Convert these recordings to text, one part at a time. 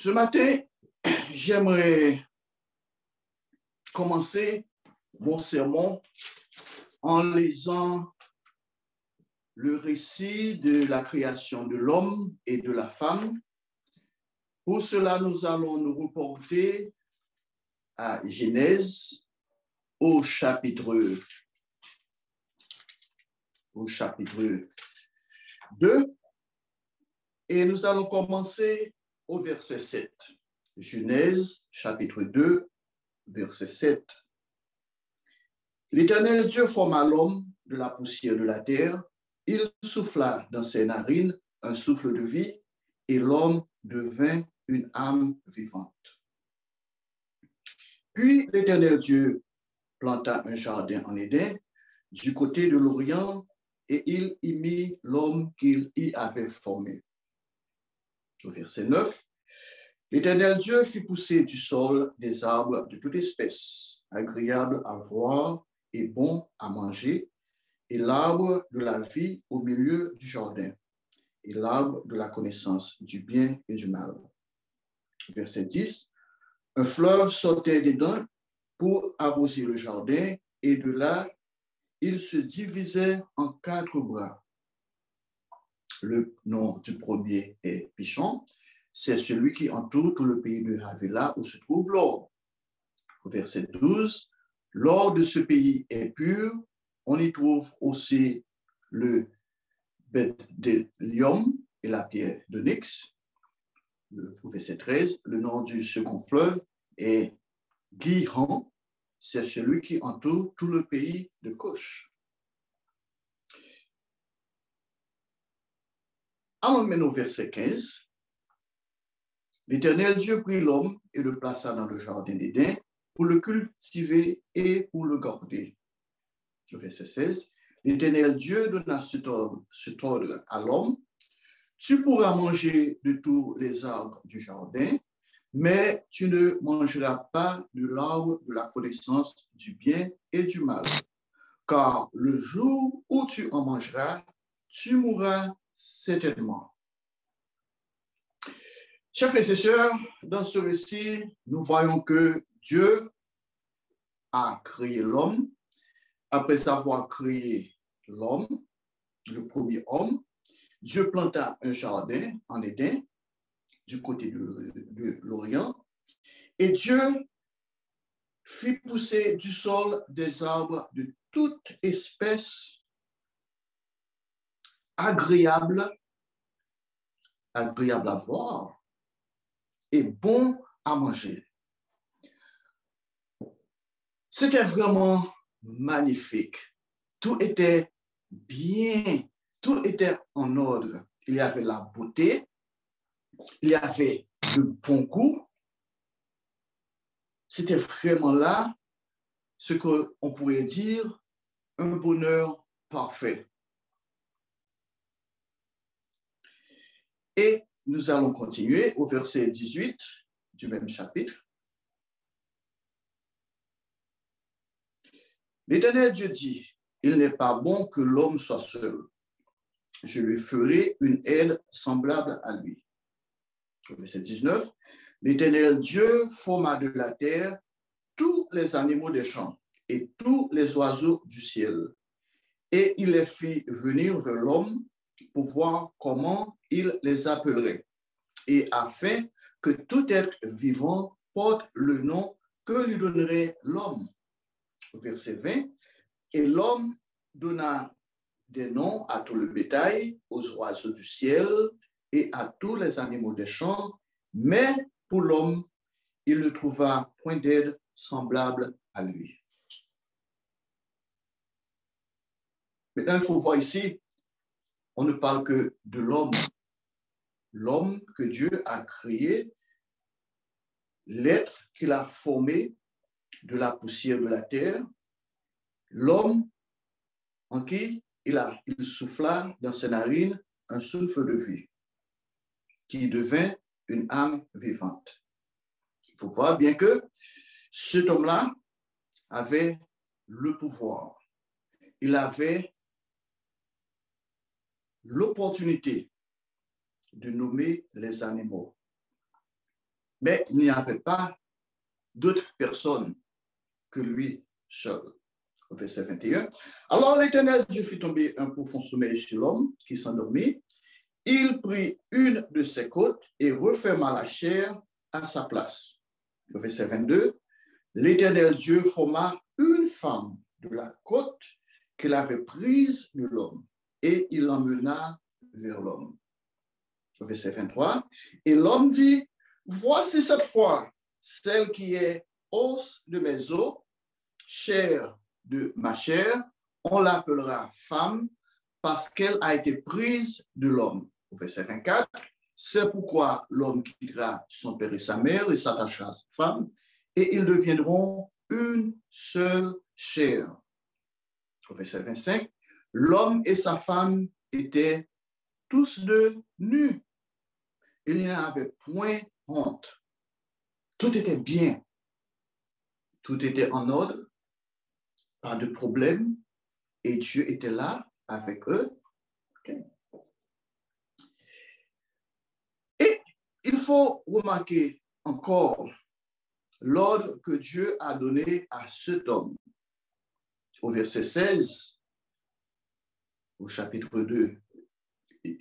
Ce matin, j'aimerais commencer mon sermon en lisant le récit de la création de l'homme et de la femme. Pour cela, nous allons nous reporter à Genèse au chapitre 2 et nous allons commencer au verset 7. Genèse chapitre 2, verset 7. L'Éternel Dieu forma l'homme de la poussière de la terre. Il souffla dans ses narines un souffle de vie et l'homme devint une âme vivante. Puis l'Éternel Dieu planta un jardin en Éden du côté de l'Orient et il y mit l'homme qu'il y avait formé. Au verset 9, l'Éternel Dieu fit pousser du sol des arbres de toute espèce, agréables à voir et bons à manger, et l'arbre de la vie au milieu du jardin, et l'arbre de la connaissance du bien et du mal. Verset 10, un fleuve sortait dedans pour arroser le jardin, et de là, il se divisait en 4 bras. Le nom du premier est Pichon, c'est celui qui entoure tout le pays de Havila où se trouve l'or. Verset 12, l'or de ce pays est pur, on y trouve aussi le bérylium et la pierre d'onyx. Verset 13, le nom du second fleuve est Gihon, c'est celui qui entoure tout le pays de Cush. Allons maintenant au verset 15. L'Éternel Dieu prit l'homme et le plaça dans le jardin d'Éden pour le cultiver et pour le garder. Au verset 16. L'Éternel Dieu donna cet ordre à l'homme. Tu pourras manger de tous les arbres du jardin, mais tu ne mangeras pas de l'arbre de la connaissance du bien et du mal. Car le jour où tu en mangeras, tu mourras certainement. Chers frères et sœurs, dans ce récit, nous voyons que Dieu a créé l'homme. Après avoir créé l'homme, le premier homme, Dieu planta un jardin en Éden, du côté de l'Orient, et Dieu fit pousser du sol des arbres de toute espèce agréables à voir et bon à manger. C'était vraiment magnifique. Tout était bien, tout était en ordre. Il y avait la beauté, il y avait le bon goût. C'était vraiment là ce qu'on pourrait dire un bonheur parfait. Et nous allons continuer au verset 18 du même chapitre. L'Éternel Dieu dit, il n'est pas bon que l'homme soit seul. Je lui ferai une aide semblable à lui. Au verset 19, l'Éternel Dieu forma de la terre tous les animaux des champs et tous les oiseaux du ciel. Et il les fit venir vers l'homme pour voir comment il les appellerait, et afin que tout être vivant porte le nom que lui donnerait l'homme. Verset 20, et l'homme donna des noms à tout le bétail, aux oiseaux du ciel et à tous les animaux des champs, mais pour l'homme, il ne trouva point d'aide semblable à lui. Maintenant, il faut voir ici, on ne parle que de l'homme. L'homme que Dieu a créé, l'être qu'il a formé de la poussière de la terre, l'homme en qui il souffla dans ses narines un souffle de vie, qui devint une âme vivante. Il faut voir bien que cet homme-là avait le pouvoir. Il avait l'opportunité de nommer les animaux. Mais il n'y avait pas d'autres personnes que lui seul. Au verset 21. Alors l'Éternel Dieu fit tomber un profond sommeil sur l'homme qui s'endormit. Il prit une de ses côtes et referma la chair à sa place. Au verset 22. L'Éternel Dieu forma une femme de la côte qu'il avait prise de l'homme et il l'emmena vers l'homme. Au verset 23. Et l'homme dit, voici cette fois celle qui est os de mes os, chair de ma chair, on l'appellera femme parce qu'elle a été prise de l'homme. Au verset 24, c'est pourquoi l'homme quittera son père et sa mère et s'attachera à sa femme, et ils deviendront une seule chair. Au verset 25, l'homme et sa femme étaient tous deux nus. Il n'y avait point honte. Tout était bien. Tout était en ordre. Pas de problème. Et Dieu était là avec eux. Okay. Et il faut remarquer encore l'ordre que Dieu a donné à cet homme. Au verset 16, au chapitre 2,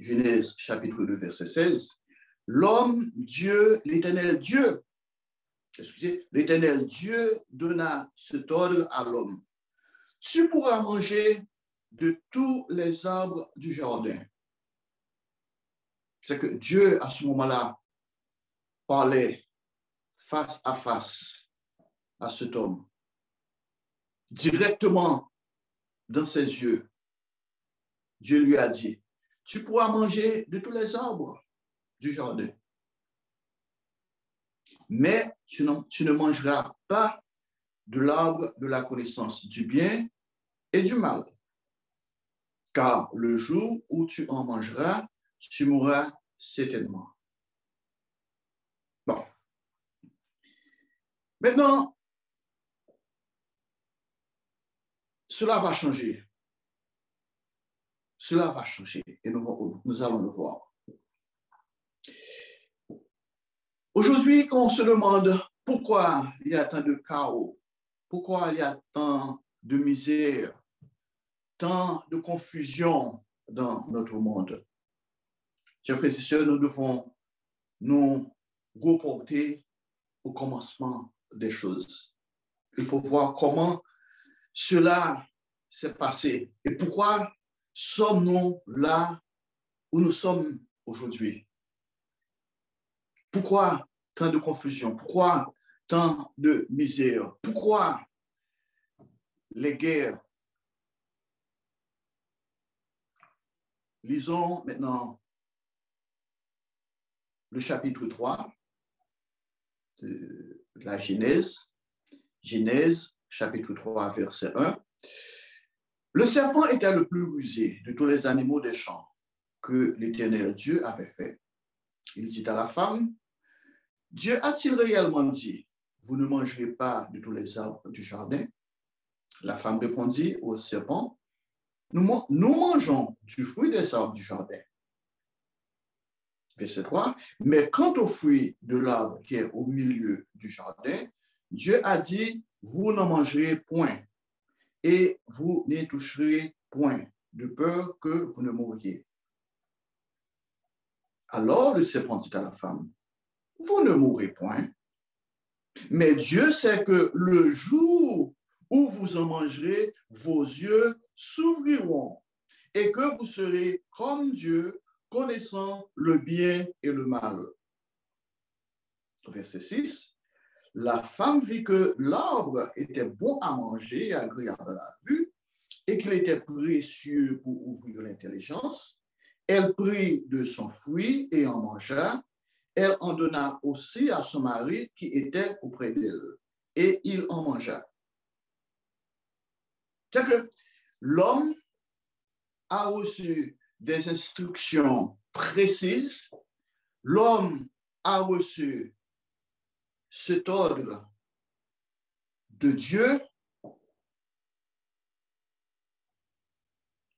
Genèse chapitre 2, verset 16, l'homme, Dieu, l'Éternel Dieu, l'Éternel Dieu donna cet ordre à l'homme. Tu pourras manger de tous les arbres du jardin. C'est que Dieu, à ce moment-là, parlait face à face à cet homme, directement dans ses yeux. Dieu lui a dit, tu pourras manger de tous les arbres du jardin, mais tu ne mangeras pas de l'arbre de la connaissance du bien et du mal, car le jour où tu en mangeras, tu mourras certainement. Bon. Maintenant, cela va changer. Cela va changer et nous allons le voir. Aujourd'hui, quand on se demande pourquoi il y a tant de chaos, pourquoi il y a tant de misère, tant de confusion dans notre monde, chers frères et sœurs, nous devons nous reporter au commencement des choses. Il faut voir comment cela s'est passé et pourquoi sommes-nous là où nous sommes aujourd'hui. Pourquoi tant de confusion? Pourquoi tant de misère? Pourquoi les guerres? Lisons maintenant le chapitre 3 de la Genèse. Genèse, chapitre 3, verset 1. Le serpent était le plus rusé de tous les animaux des champs que l'Éternel Dieu avait fait. Il dit à la femme, Dieu a-t-il réellement dit, vous ne mangerez pas de tous les arbres du jardin? La femme répondit au serpent, nous mangeons du fruit des arbres du jardin. Verset 3, mais quant au fruit de l'arbre qui est au milieu du jardin, Dieu a dit, vous n'en mangerez point et vous n'y toucherez point, de peur que vous ne mouriez. Alors le serpent dit à la femme, vous ne mourrez point, mais Dieu sait que le jour où vous en mangerez, vos yeux s'ouvriront et que vous serez comme Dieu, connaissant le bien et le mal. Verset 6, la femme vit que l'arbre était bon à manger et agréable à la vue et qu'il était précieux pour ouvrir l'intelligence. Elle prit de son fruit et en mangea. Elle en donna aussi à son mari qui était auprès d'elle et il en mangea. C'est que l'homme a reçu des instructions précises. L'homme a reçu cet ordre de Dieu.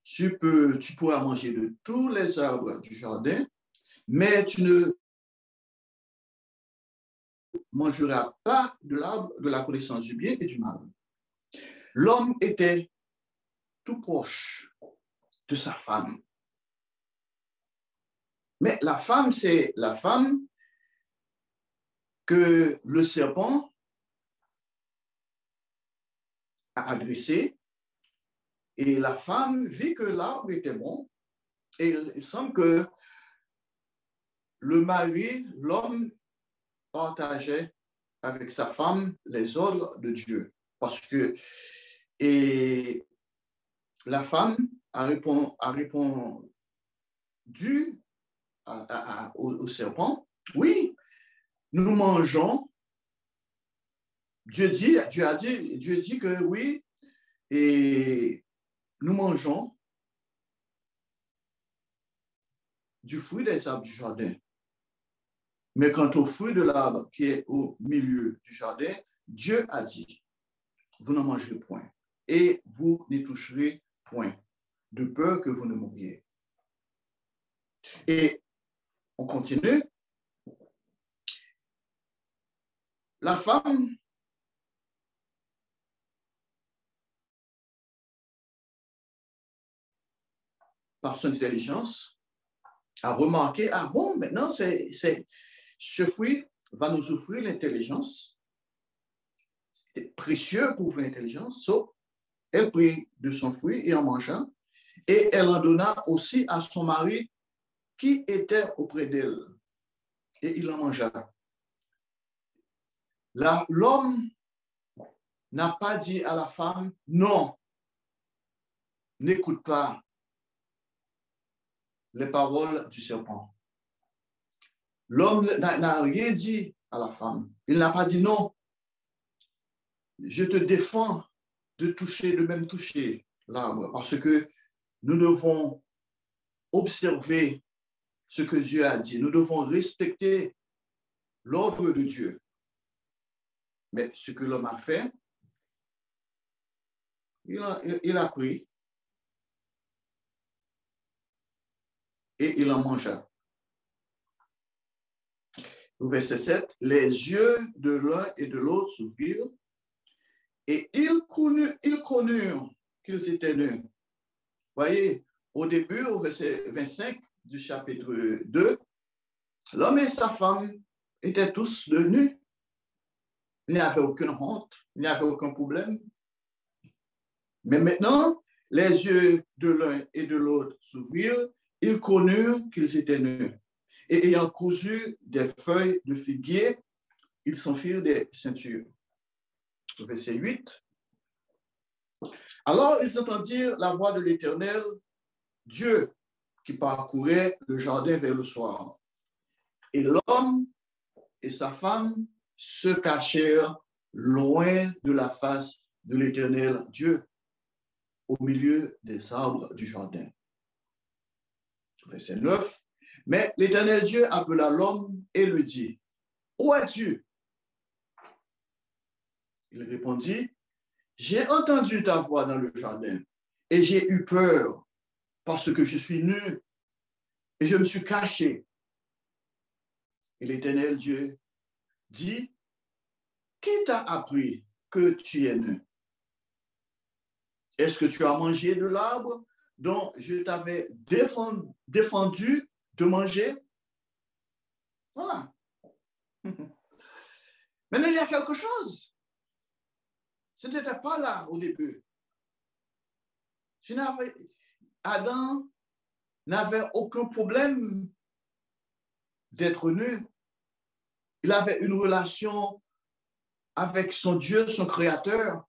Tu pourras manger de tous les arbres du jardin, mais tu ne mangera pas de l'arbre de la connaissance du bien et du mal. L'homme était tout proche de sa femme. Mais la femme, c'est la femme que le serpent a adressée. Et la femme vit que l'arbre était bon. Et il semble que le mari, l'homme, partageait avec sa femme les ordres de Dieu. Parce que et la femme a répondu au serpent, oui, nous mangeons. Dieu dit que oui, et nous mangeons du fruit des arbres du jardin. Mais quant au fruit de l'arbre qui est au milieu du jardin, Dieu a dit, vous n'en mangerez point et vous n'y toucherez point, de peur que vous ne mouriez. Et on continue. La femme par son intelligence a remarqué, ah bon, maintenant ce fruit va nous offrir l'intelligence. C'est précieux pour ouvrir l'intelligence. So, elle prit de son fruit et en mangea, et elle en donna aussi à son mari qui était auprès d'elle, et il en mangea. L'homme n'a pas dit à la femme, non, n'écoute pas les paroles du serpent. L'homme n'a rien dit à la femme. Il n'a pas dit non, je te défends de même toucher l'arbre, parce que nous devons observer ce que Dieu a dit. Nous devons respecter l'ordre de Dieu. Mais ce que l'homme a fait, il a pris et il en mangea. Au verset 7, les yeux de l'un et de l'autre s'ouvrirent et ils connurent qu'ils étaient nus. Voyez, au début, au verset 25 du chapitre 2, l'homme et sa femme étaient tous nus. Il n'y avait aucune honte, il n'y avait aucun problème. Mais maintenant, les yeux de l'un et de l'autre s'ouvrirent, ils connurent qu'ils étaient nus. Et ayant cousu des feuilles de figuier, ils s'en firent des ceintures. Verset 8. Alors ils entendirent la voix de l'Éternel, Dieu, qui parcourait le jardin vers le soir. Et l'homme et sa femme se cachèrent loin de la face de l'Éternel Dieu, au milieu des arbres du jardin. Verset 9. Mais l'Éternel Dieu appela l'homme et lui dit, où es-tu? Il répondit, j'ai entendu ta voix dans le jardin et j'ai eu peur parce que je suis nu et je me suis caché. Et l'Éternel Dieu dit, qui t'a appris que tu es nu? Est-ce que tu as mangé de l'arbre dont je t'avais défendu de manger? Voilà. Maintenant, il y a quelque chose. Ce n'était pas là au début. Adam n'avait aucun problème d'être nu. Il avait une relation avec son Dieu, son Créateur.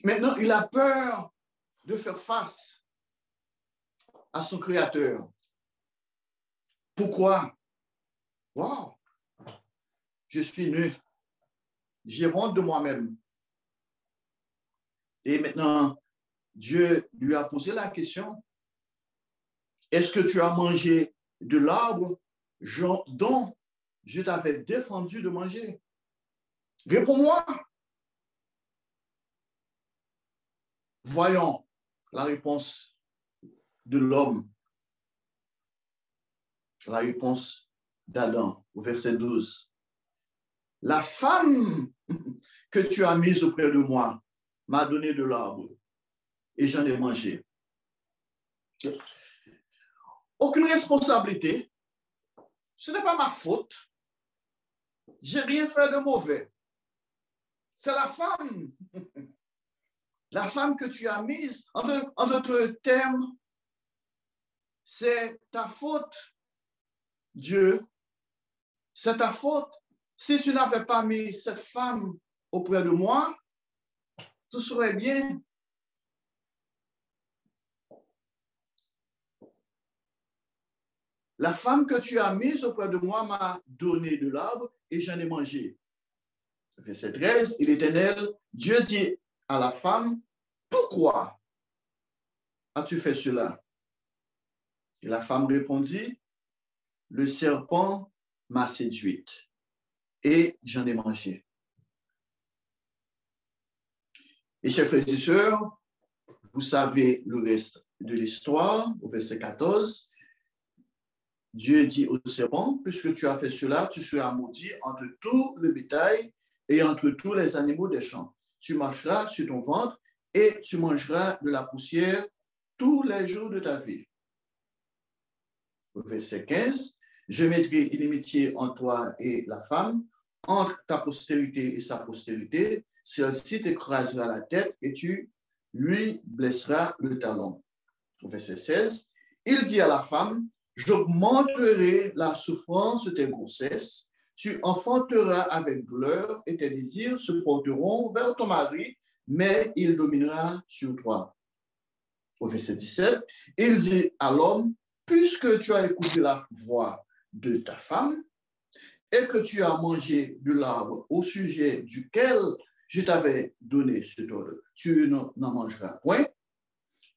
Maintenant, il a peur de faire face à son Créateur. Pourquoi? Wow, je suis nu. J'ai honte de moi-même. Et maintenant, Dieu lui a posé la question, est-ce que tu as mangé de l'arbre dont je t'avais défendu de manger? Réponds-moi. Voyons la réponse de l'homme, la réponse d'Adam au verset 12. la femme que tu as mise auprès de moi m'a donné de l'arbre et j'en ai mangé. Aucune responsabilité. Ce n'est pas ma faute. J'ai rien fait de mauvais. C'est la femme que tu as mise. En d'autres termes, c'est ta faute, Dieu. C'est ta faute. Si tu n'avais pas mis cette femme auprès de moi, tout serait bien. La femme que tu as mise auprès de moi m'a donné de l'arbre et j'en ai mangé. Verset 13, et l'Éternel, Dieu dit à la femme, pourquoi as-tu fait cela? Et la femme répondit, le serpent m'a séduite et j'en ai mangé. Et chers frères et sœurs, vous savez le reste de l'histoire, au verset 14, Dieu dit au serpent, puisque tu as fait cela, tu seras maudit entre tout le bétail et entre tous les animaux des champs. Tu marcheras sur ton ventre et tu mangeras de la poussière tous les jours de ta vie. Au verset 15, je mettrai inimitié entre toi et la femme, entre ta postérité et sa postérité, celle-ci t'écrasera la tête et tu lui blesseras le talon. Au verset 16, il dit à la femme, j'augmenterai la souffrance de tes grossesses, tu enfanteras avec douleur et tes désirs se porteront vers ton mari, mais il dominera sur toi. Au verset 17, il dit à l'homme, puisque tu as écouté la voix de ta femme et que tu as mangé de l'arbre au sujet duquel je t'avais donné cet ordre, tu n'en mangeras point.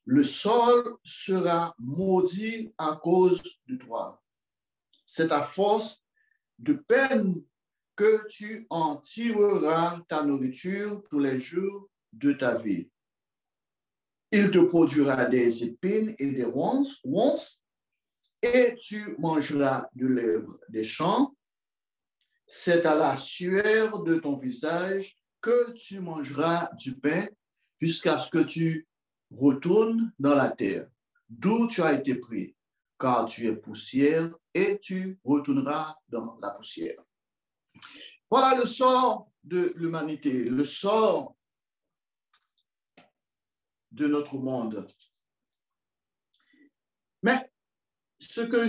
Le sol sera maudit à cause de toi. C'est à force de peine que tu en tireras ta nourriture tous les jours de ta vie. Il te produira des épines et des ronces, et tu mangeras de l'herbe des champs. C'est à la sueur de ton visage que tu mangeras du pain jusqu'à ce que tu retournes dans la terre, d'où tu as été pris, car tu es poussière et tu retourneras dans la poussière. Voilà le sort de l'humanité, le sort de notre monde. Mais ce que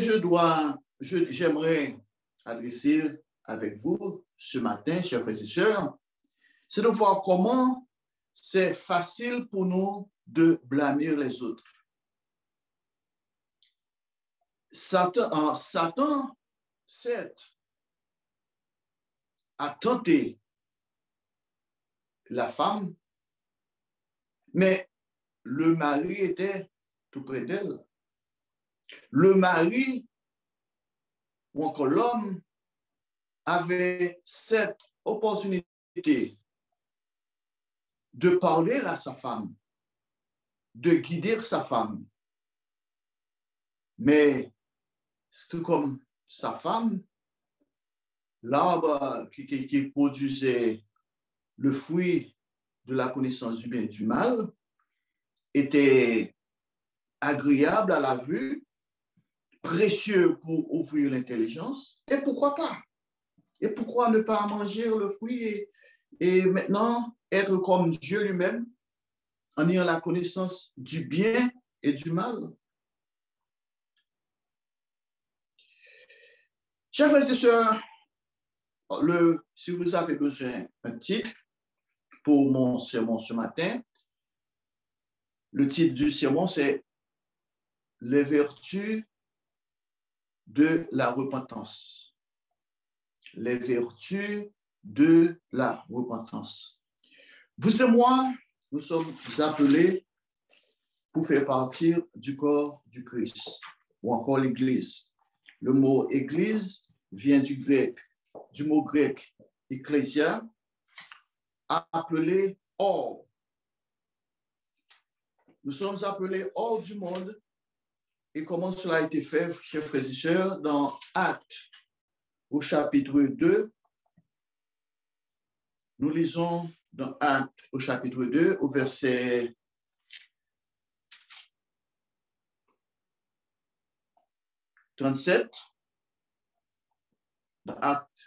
j'aimerais adresser avec vous ce matin, chers frères et sœurs, c'est de voir comment c'est facile pour nous de blâmer les autres. Satan, certes, a tenté la femme, mais le mari était tout près d'elle. Le mari ou encore l'homme avait cette opportunité de parler à sa femme, de guider sa femme. Mais tout comme sa femme, l'arbre qui produisait le fruit de la connaissance du bien et du mal était agréable à la vue, précieux pour ouvrir l'intelligence. Et pourquoi pas? Et pourquoi ne pas manger le fruit et maintenant être comme Dieu lui-même en ayant la connaissance du bien et du mal? Chers frères et sœurs, si vous avez besoin d'un titre pour mon sermon ce matin, le titre du sermon, c'est « Les vertus de la repentance ». Les vertus de la repentance. Vous et moi, nous sommes appelés pour faire partie du corps du Christ, ou encore l'Église. Le mot Église vient du mot grec ecclésia, appelé hors. Nous sommes appelés hors du monde, et comment cela a été fait, chers frères et sœurs, dans Actes, au chapitre 2, Nous lisons dans Actes au chapitre 2, au verset 37. Dans Actes,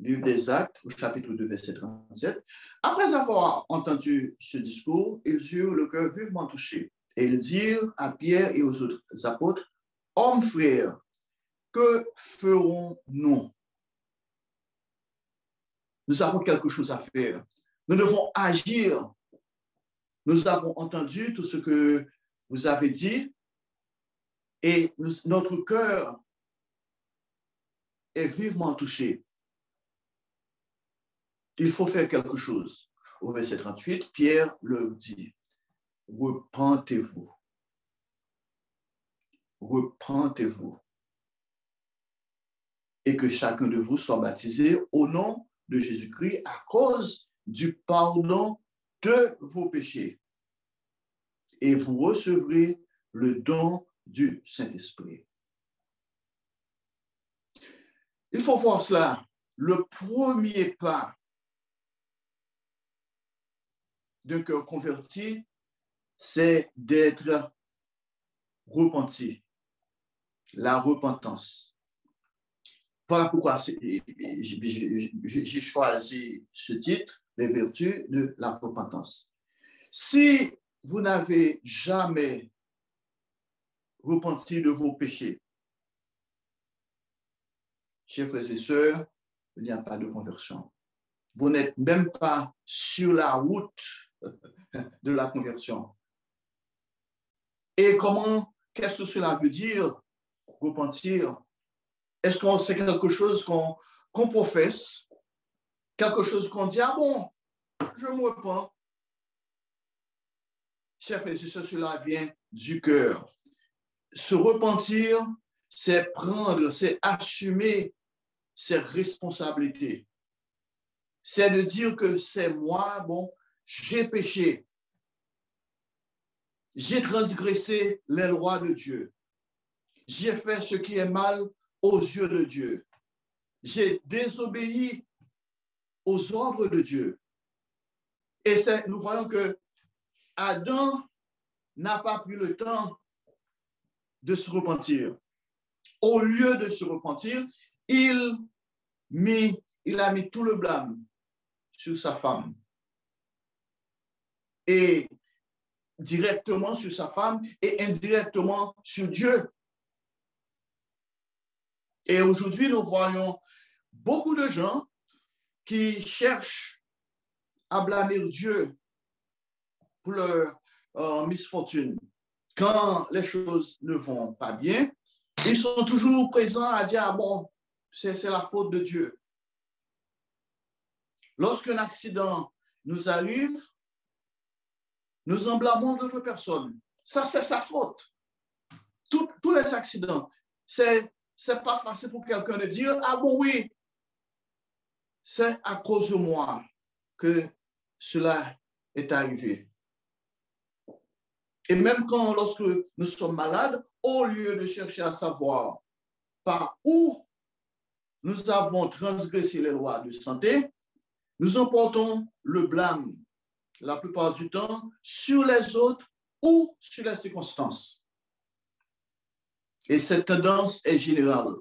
livre des Actes, au chapitre 2, verset 37. Après avoir entendu ce discours, ils eurent le cœur vivement touché. Et ils dirent à Pierre et aux autres apôtres, hommes frères, que ferons-nous? Nous avons quelque chose à faire. Nous devons agir. Nous avons entendu tout ce que vous avez dit et notre cœur est vivement touché. Il faut faire quelque chose. Au verset 38, Pierre leur dit, repentez-vous. Repentez-vous. Et que chacun de vous soit baptisé au nom de Jésus-Christ à cause du pardon de vos péchés. Et vous recevrez le don du Saint-Esprit. Il faut voir cela. Le premier pas d'un cœur converti, c'est d'être repenti. La repentance. Voilà pourquoi j'ai choisi ce titre, les vertus de la repentance. Si vous n'avez jamais repenti de vos péchés, chers frères et sœurs, il n'y a pas de conversion. Vous n'êtes même pas sur la route de la conversion. Et qu'est-ce que cela veut dire, repentir? Est-ce que c'est quelque chose qu'on professe, quelque chose qu'on dit, ah bon, je me repens? Chers frères et sœurs, cela vient du cœur. Se repentir, c'est prendre, c'est assumer ses responsabilités. C'est de dire que c'est moi, bon, j'ai péché. J'ai transgressé les lois de Dieu. J'ai fait ce qui est mal aux yeux de Dieu. J'ai désobéi aux ordres de Dieu. Et nous voyons que Adam n'a pas pris le temps de se repentir. Au lieu de se repentir, il a mis tout le blâme sur sa femme. Et directement sur sa femme et indirectement sur Dieu. Et aujourd'hui, nous voyons beaucoup de gens qui cherchent à blâmer Dieu pour leur misfortune. Quand les choses ne vont pas bien, ils sont toujours présents à dire, ah bon, c'est la faute de Dieu. Lorsqu'un accident nous arrive, nous en blâmons d'autres personnes. Ça, c'est sa faute. Tous les accidents, c'est pas facile pour quelqu'un de dire, ah bon, oui, c'est à cause de moi que cela est arrivé. Et même lorsque nous sommes malades, au lieu de chercher à savoir par où nous avons transgressé les lois de santé, nous emportons le blâme la plupart du temps sur les autres ou sur les circonstances. Et cette tendance est générale.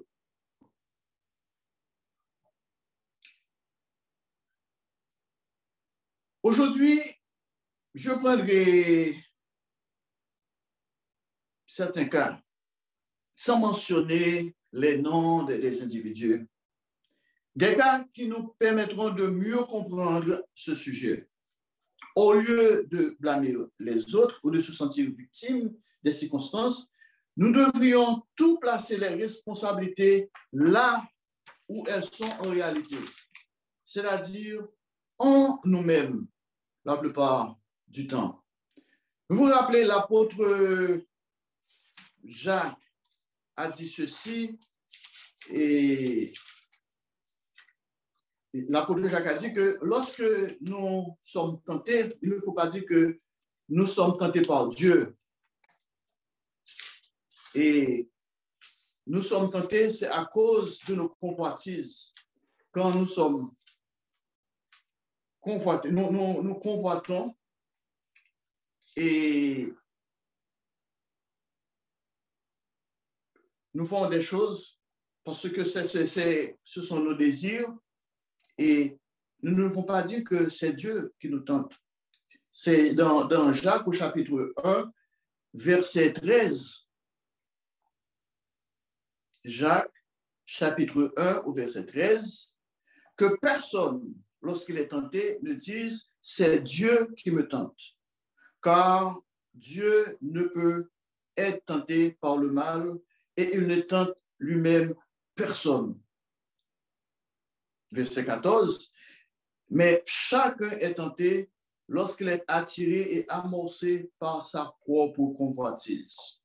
Aujourd'hui, je prendrai certains cas, sans mentionner les noms des individus, des cas qui nous permettront de mieux comprendre ce sujet. Au lieu de blâmer les autres ou de se sentir victime des circonstances, nous devrions tout placer les responsabilités là où elles sont en réalité, c'est-à-dire en nous-mêmes la plupart du temps. Vous vous rappelez, l'apôtre Jacques a dit ceci, et l'apôtre Jacques a dit que lorsque nous sommes tentés, il ne faut pas dire que nous sommes tentés par Dieu. Et nous sommes tentés, c'est à cause de nos convoitises. Quand nous sommes nous convoitons et nous faisons des choses parce que ce sont nos désirs et nous ne devons pas dire que c'est Dieu qui nous tente. C'est dans Jacques au chapitre 1, verset 13. Jacques, chapitre 1 au verset 13, que personne, lorsqu'il est tenté, ne dise « c'est Dieu qui me tente ». Car Dieu ne peut être tenté par le mal et il ne tente lui-même personne. Verset 14, mais chacun est tenté lorsqu'il est attiré et amorcé par sa propre convoitise.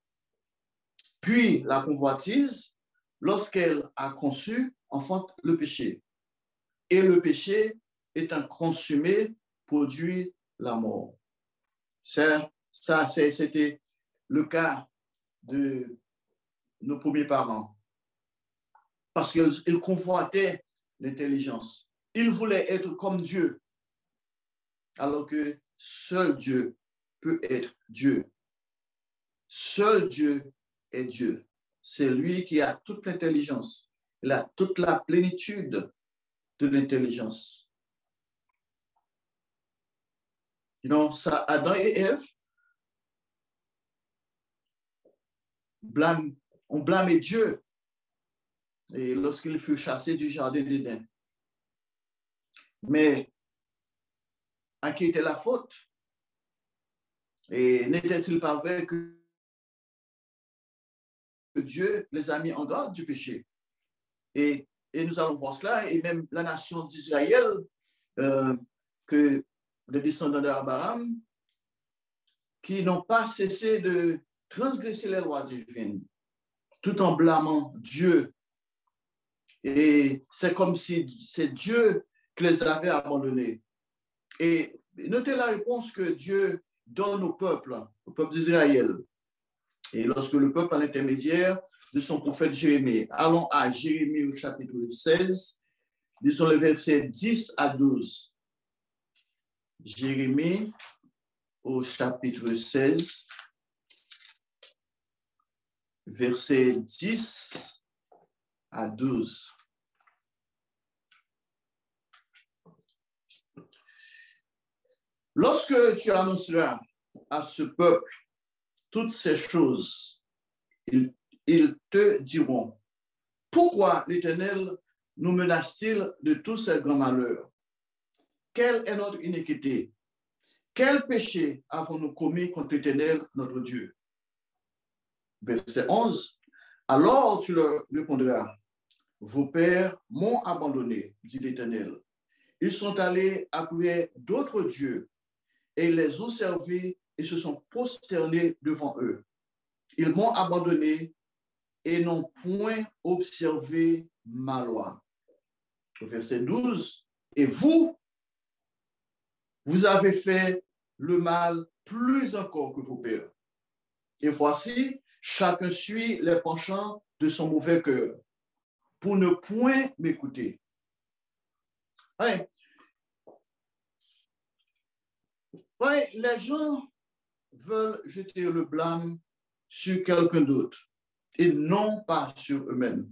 Puis la convoitise, lorsqu'elle a conçu, enfante le péché. Et le péché, étant consumé, produit la mort. C'était le cas de nos premiers parents. Parce qu'ils convoitaient l'intelligence. Ils voulaient être comme Dieu. Alors que seul Dieu peut être Dieu. Seul Dieu est Dieu. C'est lui qui a toute l'intelligence. Il a toute la plénitude de l'intelligence. Donc, ça, Adam et Ève ont blâmé Dieu et lorsqu'il fut chassé du jardin d'Éden. Mais à qui était la faute? Et n'était-il pas vrai que Dieu les a mis en garde du péché? Et nous allons voir cela, et même la nation d'Israël, que les descendants d'Abraham, qui n'ont pas cessé de transgresser les lois divines, tout en blâmant Dieu. Et c'est comme si c'est Dieu qui les avait abandonnés. Et notez la réponse que Dieu donne au peuple d'Israël. Et lorsque le peuple, à l'intermédiaire de son prophète Jérémie, allons à Jérémie au chapitre 16, disons le verset 10 à 12. Jérémie au chapitre 16, verset 10 à 12. Lorsque tu annonceras à ce peuple toutes ces choses, ils te diront, pourquoi l'Éternel nous menace-t-il de tous ces grands malheurs? Quelle est notre iniquité? Quel péché avons-nous commis contre l'Éternel, notre Dieu? Verset 11. Alors tu leur répondras, vos pères m'ont abandonné, dit l'Éternel. Ils sont allés après d'autres dieux et les ont servis et se sont prosternés devant eux. Ils m'ont abandonné et n'ont point observé ma loi. Verset 12. Et vous avez fait le mal plus encore que vos pères. Et voici, chacun suit les penchants de son mauvais cœur pour ne point m'écouter. Ouais. Ouais, les gens veulent jeter le blâme sur quelqu'un d'autre et non pas sur eux-mêmes.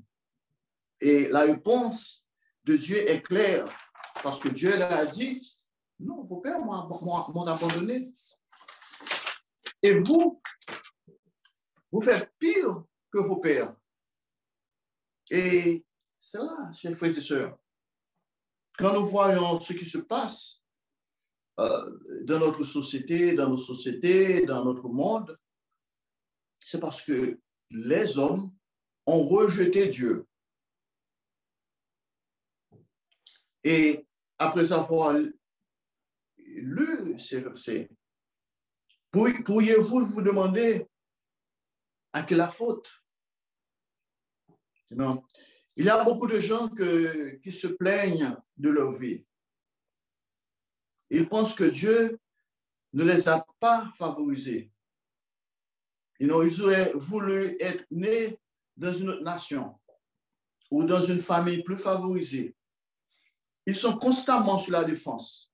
Et la réponse de Dieu est claire parce que Dieu leur a dit, non, vos pères m'ont abandonné. Et vous faites pire que vos pères. Et c'est là, chers frères et sœurs, quand nous voyons ce qui se passe dans notre société, dans nos sociétés, dans notre monde, c'est parce que les hommes ont rejeté Dieu. Et après avoir lu ces versets, pourriez-vous vous demander à qui la faute? Non. Il y a beaucoup de gens qui se plaignent de leur vie. Ils pensent que Dieu ne les a pas favorisés. Ils auraient voulu être nés dans une autre nation ou dans une famille plus favorisée. Ils sont constamment sur la défense.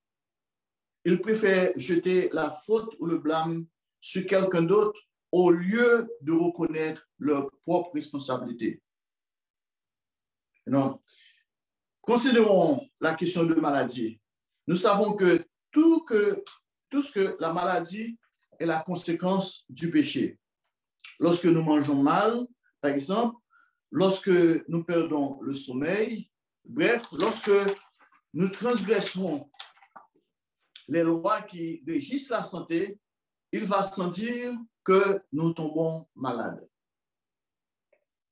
Ils préfèrent jeter la faute ou le blâme sur quelqu'un d'autre au lieu de reconnaître leur propre responsabilité. Non. Considérons la question de maladie. Nous savons que tout ce que la maladie est la conséquence du péché. Lorsque nous mangeons mal, par exemple, lorsque nous perdons le sommeil, bref, lorsque nous transgressons les lois qui régissent la santé, il va sans dire que nous tombons malades.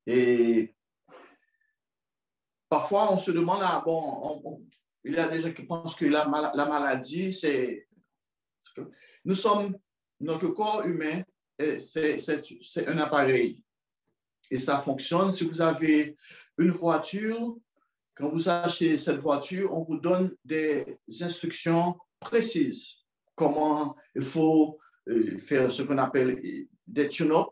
Et parfois, on se demande, ah bon, il y a des gens qui pensent que la maladie, c'est... Nous sommes, notre corps humain, c'est un appareil. Et ça fonctionne. Si vous avez une voiture, quand vous achetez cette voiture, on vous donne des instructions précises. Comment il faut faire ce qu'on appelle des tune-up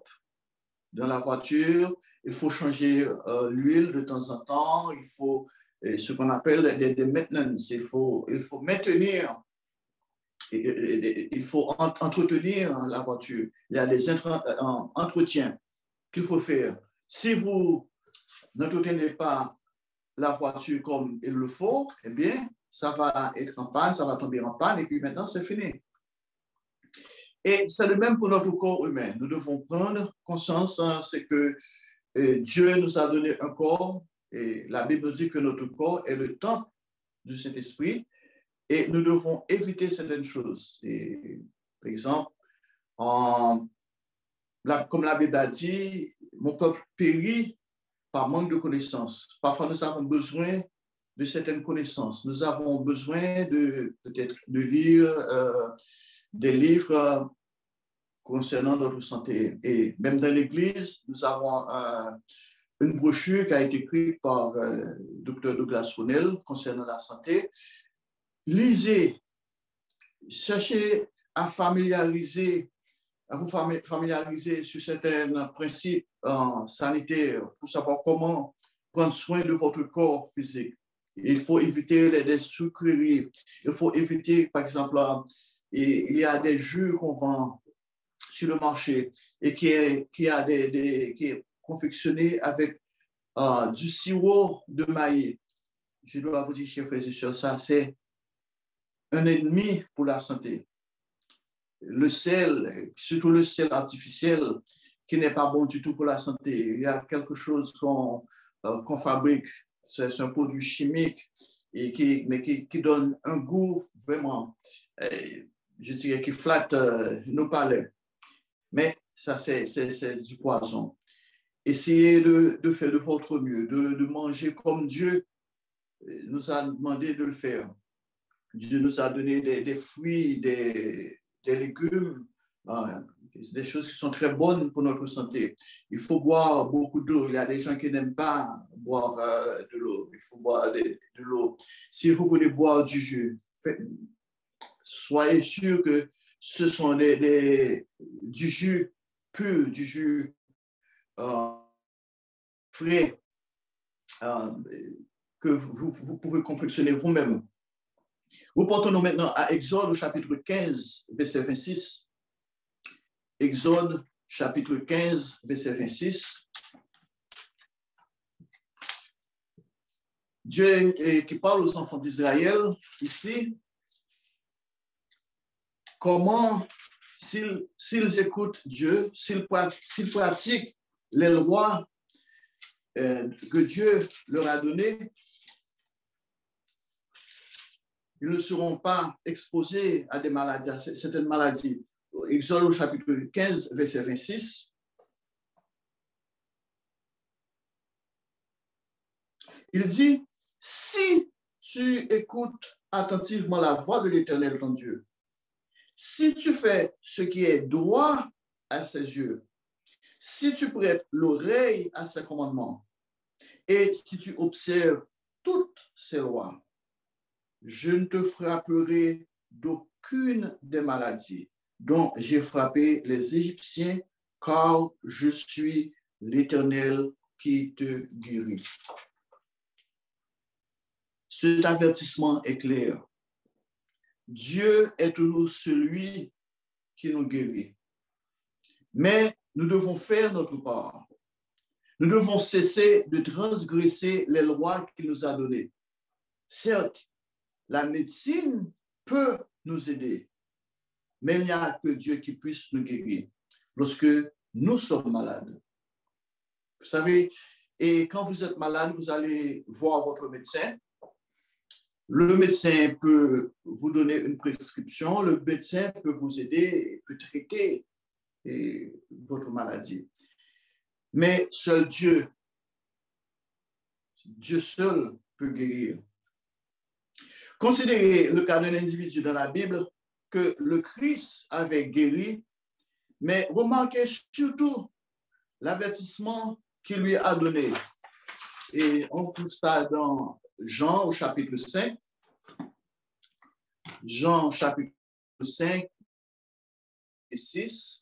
dans la voiture. Il faut changer l'huile de temps en temps. Il faut ce qu'on appelle des maintenance. Il faut maintenir, il faut entretenir la voiture. Il y a des entretiens qu'il faut faire. Si vous n'entretenez pas la voiture comme il le faut, eh bien, ça va être en panne, ça va tomber en panne et puis maintenant, c'est fini. Et c'est le même pour notre corps humain. Nous devons prendre conscience, c'est que Dieu nous a donné un corps et la Bible nous dit que notre corps est le temple du Saint-Esprit et nous devons éviter certaines choses. Et, par exemple, comme la Bible a dit, mon peuple périt par manque de connaissances. Parfois, nous avons besoin de certaines connaissances. Nous avons besoin peut-être de lire des livres concernant notre santé. Et même dans l'Église, nous avons une brochure qui a été écrite par Dr. Douglas Ronell concernant la santé. Lisez, cherchez à vous familiariser sur certains principes sanitaires pour savoir comment prendre soin de votre corps physique. Il faut éviter les sucreries. Il faut éviter, par exemple, il y a des jus qu'on vend sur le marché et qui est confectionné avec du sirop de maïs. Je dois vous dire, chers frères et sœurs, ça, c'est un ennemi pour la santé. Le sel, surtout le sel artificiel, qui n'est pas bon du tout pour la santé. Il y a quelque chose qu'on fabrique, c'est un produit chimique, et qui donne un goût vraiment, je dirais, qui flatte nos palais. Mais ça, c'est du poison. Essayez de faire de votre mieux, de manger comme Dieu nous a demandé de le faire. Dieu nous a donné des fruits, des légumes, des choses qui sont très bonnes pour notre santé. Il faut boire beaucoup d'eau. Il y a des gens qui n'aiment pas boire de l'eau. Il faut boire de l'eau. Si vous voulez boire du jus, soyez sûr que ce sont du jus pur, du jus frais que vous pouvez confectionner vous-même. Reportons-nous maintenant à Exode au chapitre 15, verset 26. Exode chapitre 15, verset 26. Dieu qui parle aux enfants d'Israël ici, comment, s'ils écoutent Dieu, s'ils pratiquent les lois que Dieu leur a données, ils ne seront pas exposés à des maladies, à certaines maladies. Exode au chapitre 15, verset 26. Il dit, si tu écoutes attentivement la voix de l'Éternel, ton Dieu, si tu fais ce qui est droit à ses yeux, si tu prêtes l'oreille à ses commandements, et si tu observes toutes ses lois, je ne te frapperai d'aucune des maladies dont j'ai frappé les Égyptiens, car je suis l'Éternel qui te guérit. Cet avertissement est clair. Dieu est toujours celui qui nous guérit. Mais nous devons faire notre part. Nous devons cesser de transgresser les lois qu'il nous a données. Certes, la médecine peut nous aider, mais il n'y a que Dieu qui puisse nous guérir lorsque nous sommes malades. Vous savez, et quand vous êtes malade, vous allez voir votre médecin. Le médecin peut vous donner une prescription, le médecin peut vous aider, peut traiter votre maladie. Mais seul Dieu seul peut guérir. Considérez le cas d'un individu dans la Bible que le Christ avait guéri, mais remarquez surtout l'avertissement qu'il lui a donné. Et on trouve ça dans Jean au chapitre 5. Jean chapitre 5 et 6.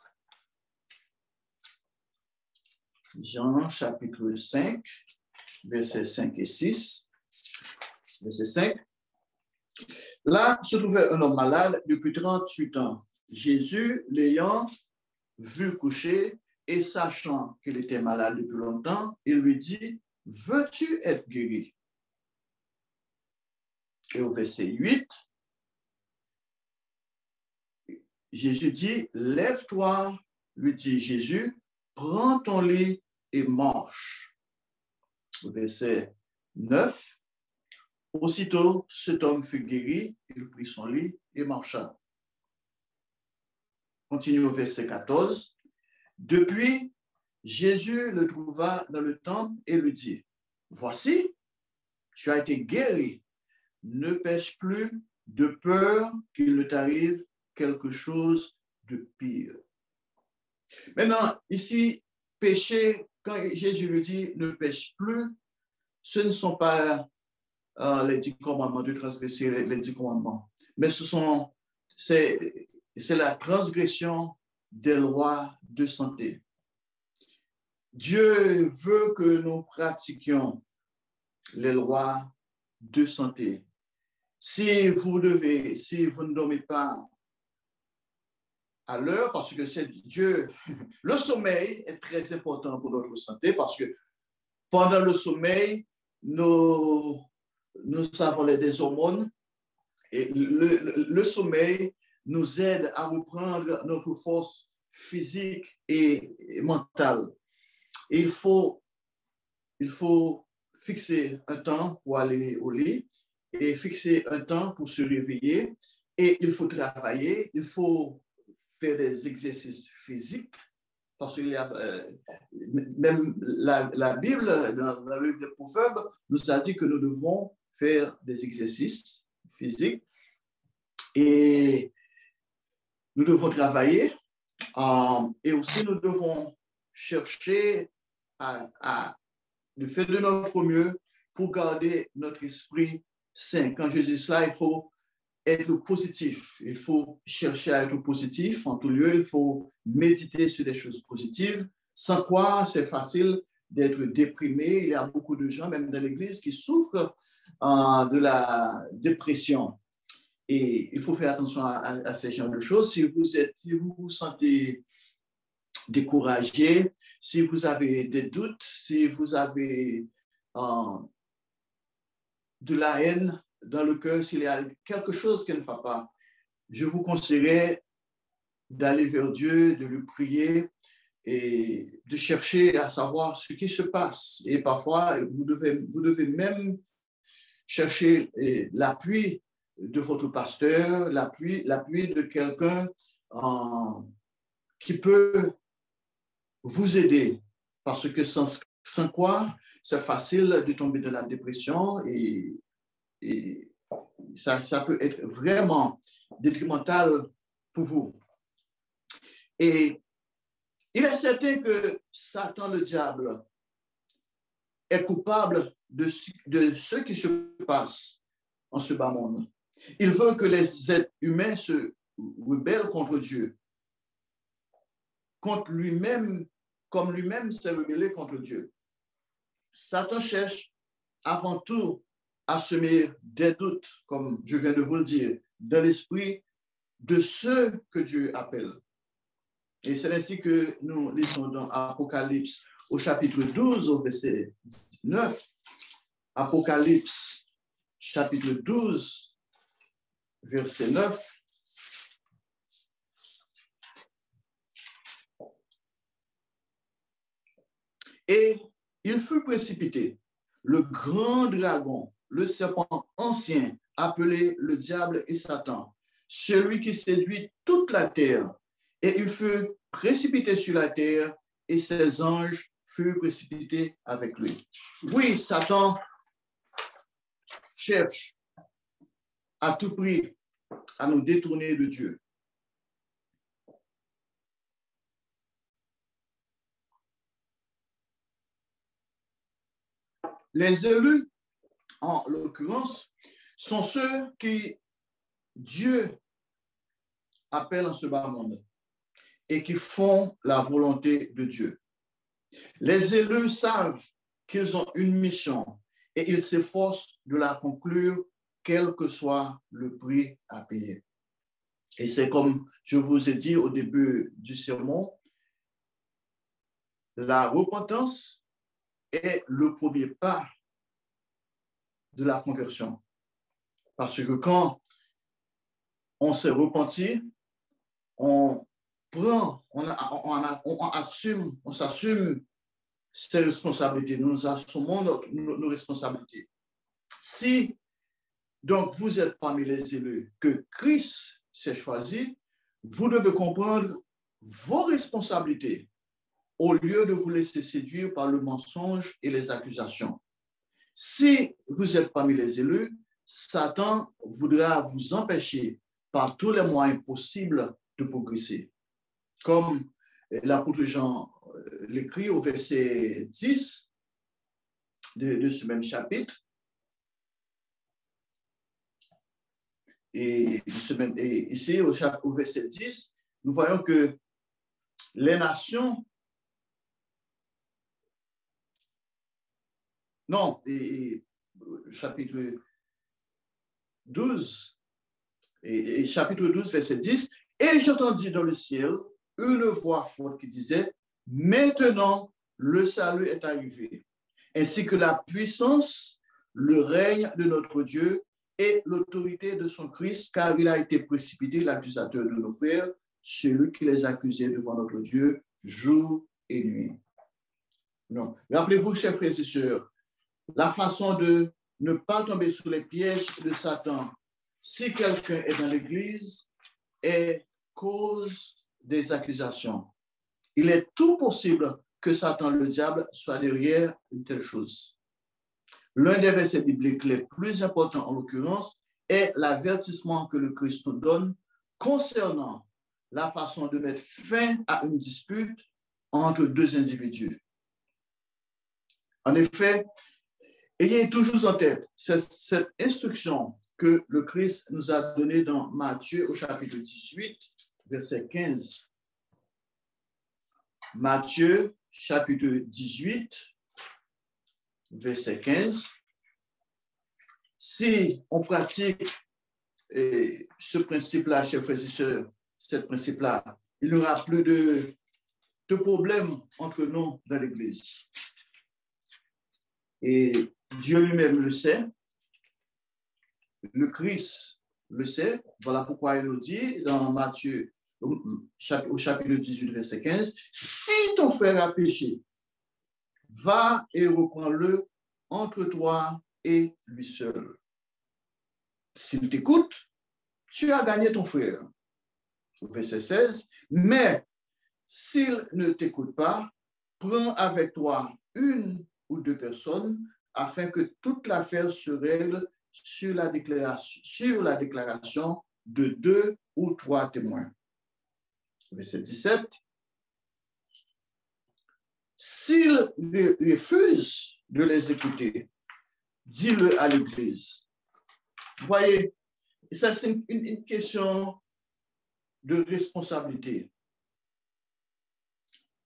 Jean chapitre 5, versets 5 et 6. Verset 5. Là se trouvait un homme malade depuis 38 ans. Jésus, l'ayant vu coucher et sachant qu'il était malade depuis longtemps, il lui dit, veux-tu être guéri? Et au verset 8, Jésus dit, lève-toi, lui dit Jésus, prends ton lit et marche. Au verset 9, aussitôt cet homme fut guéri, il prit son lit et marcha. Continue au verset 14. Depuis, Jésus le trouva dans le temple et lui dit, voici, tu as été guéri, ne pêche plus de peur qu'il ne t'arrive quelque chose de pire. Maintenant, ici, péché, quand Jésus lui dit ne pêche plus, ce ne sont pas les 10 commandements, de transgresser les 10 commandements, mais c'est la transgression des lois de santé. Dieu veut que nous pratiquions les lois de santé. Si vous ne dormez pas à l'heure, parce que c'est Dieu, le sommeil est très important pour notre santé, parce que pendant le sommeil, nous avons des hormones, et le sommeil nous aide à reprendre notre force physique et mentale. Et il faut fixer un temps pour aller au lit et fixer un temps pour se réveiller. Et il faut travailler, il faut faire des exercices physiques, parce qu'il y a même la Bible, dans le livre des Proverbes, nous a dit que nous devons faire des exercices physiques et nous devons travailler et aussi nous devons chercher à faire de notre mieux pour garder notre esprit sain. Quand je dis cela, il faut être positif. Il faut chercher à être positif. En tout lieu, il faut méditer sur des choses positives, sans quoi c'est facile d'être déprimé. Il y a beaucoup de gens, même dans l'Église, qui souffrent de la dépression. Et il faut faire attention à ces genres de choses. Si vous vous sentez découragé, si vous avez des doutes, si vous avez de la haine dans le cœur, s'il y a quelque chose qui ne va pas, je vous conseillerais d'aller vers Dieu, de lui prier et de chercher à savoir ce qui se passe. Et parfois, vous devez même chercher l'appui de votre pasteur, l'appui de quelqu'un qui peut vous aider. Parce que sans quoi, c'est facile de tomber dans la dépression et ça peut être vraiment détrimental pour vous. Et il est certain que Satan, le diable, est coupable de ce qui se passe en ce bas monde. Il veut que les êtres humains se rebellent contre Dieu, contre lui-même, comme lui-même s'est rebellé contre Dieu. Satan cherche avant tout à semer des doutes, comme je viens de vous le dire, dans l'esprit de ceux que Dieu appelle. Et c'est ainsi que nous lisons dans Apocalypse au chapitre 12, au verset 9. Apocalypse, chapitre 12, verset 9. Et il fut précipité, le grand dragon, le serpent ancien, appelé le diable et Satan, celui qui séduit toute la terre. Et il fut précipité sur la terre, et ses anges furent précipités avec lui. Oui, Satan cherche à tout prix à nous détourner de Dieu. Les élus, en l'occurrence, sont ceux qui Dieu appelle en ce bas monde et qui font la volonté de Dieu. Les élus savent qu'ils ont une mission et ils s'efforcent de la conclure, quel que soit le prix à payer. Et c'est comme je vous ai dit au début du sermon, la repentance est le premier pas de la conversion. Parce que quand on s'est repenti, on prend, on s'assume ses responsabilités, nous assumons nos responsabilités. Si donc vous êtes parmi les élus que Christ s'est choisi, vous devez comprendre vos responsabilités au lieu de vous laisser séduire par le mensonge et les accusations. Si vous êtes parmi les élus, Satan voudra vous empêcher par tous les moyens possibles de progresser. Comme l'apôtre Jean l'écrit au verset 10 de ce même chapitre, et ici au verset 10, nous voyons que les nations, chapitre 12, et chapitre 12, verset 10, et j'entendis dans le ciel une voix forte qui disait, maintenant le salut est arrivé, ainsi que la puissance, le règne de notre Dieu et l'autorité de son Christ, car il a été précipité, l'accusateur de nos frères, celui qui les accusait devant notre Dieu jour et nuit. Non. Rappelez-vous, chers frères et sœurs, la façon de ne pas tomber sous les pièges de Satan, si quelqu'un est dans l'Église, est cause des accusations. Il est tout possible que Satan, le diable, soit derrière une telle chose. L'un des versets bibliques les plus importants, en l'occurrence, est l'avertissement que le Christ nous donne concernant la façon de mettre fin à une dispute entre deux individus. En effet, ayez toujours en tête cette instruction que le Christ nous a donnée dans Matthieu au chapitre 18, verset 15. Matthieu, chapitre 18, verset 15. Si on pratique ce principe-là, chers frères et sœurs, ce principe-là, il n'y aura plus de problèmes entre nous dans l'Église. Et Dieu lui-même le sait, le Christ le sait, voilà pourquoi il nous dit dans Matthieu, au chapitre 18, verset 15, si ton frère a péché, va et reprends-le entre toi et lui seul. S'il t'écoute, tu as gagné ton frère. Verset 16, mais s'il ne t'écoute pas, prends avec toi une ou deux personnes afin que toute l'affaire se règle sur la déclaration de 2 ou 3 témoins. Verset 17. S'il refuse de les écouter, dis-le à l'Église. Vous voyez, ça c'est une question de responsabilité.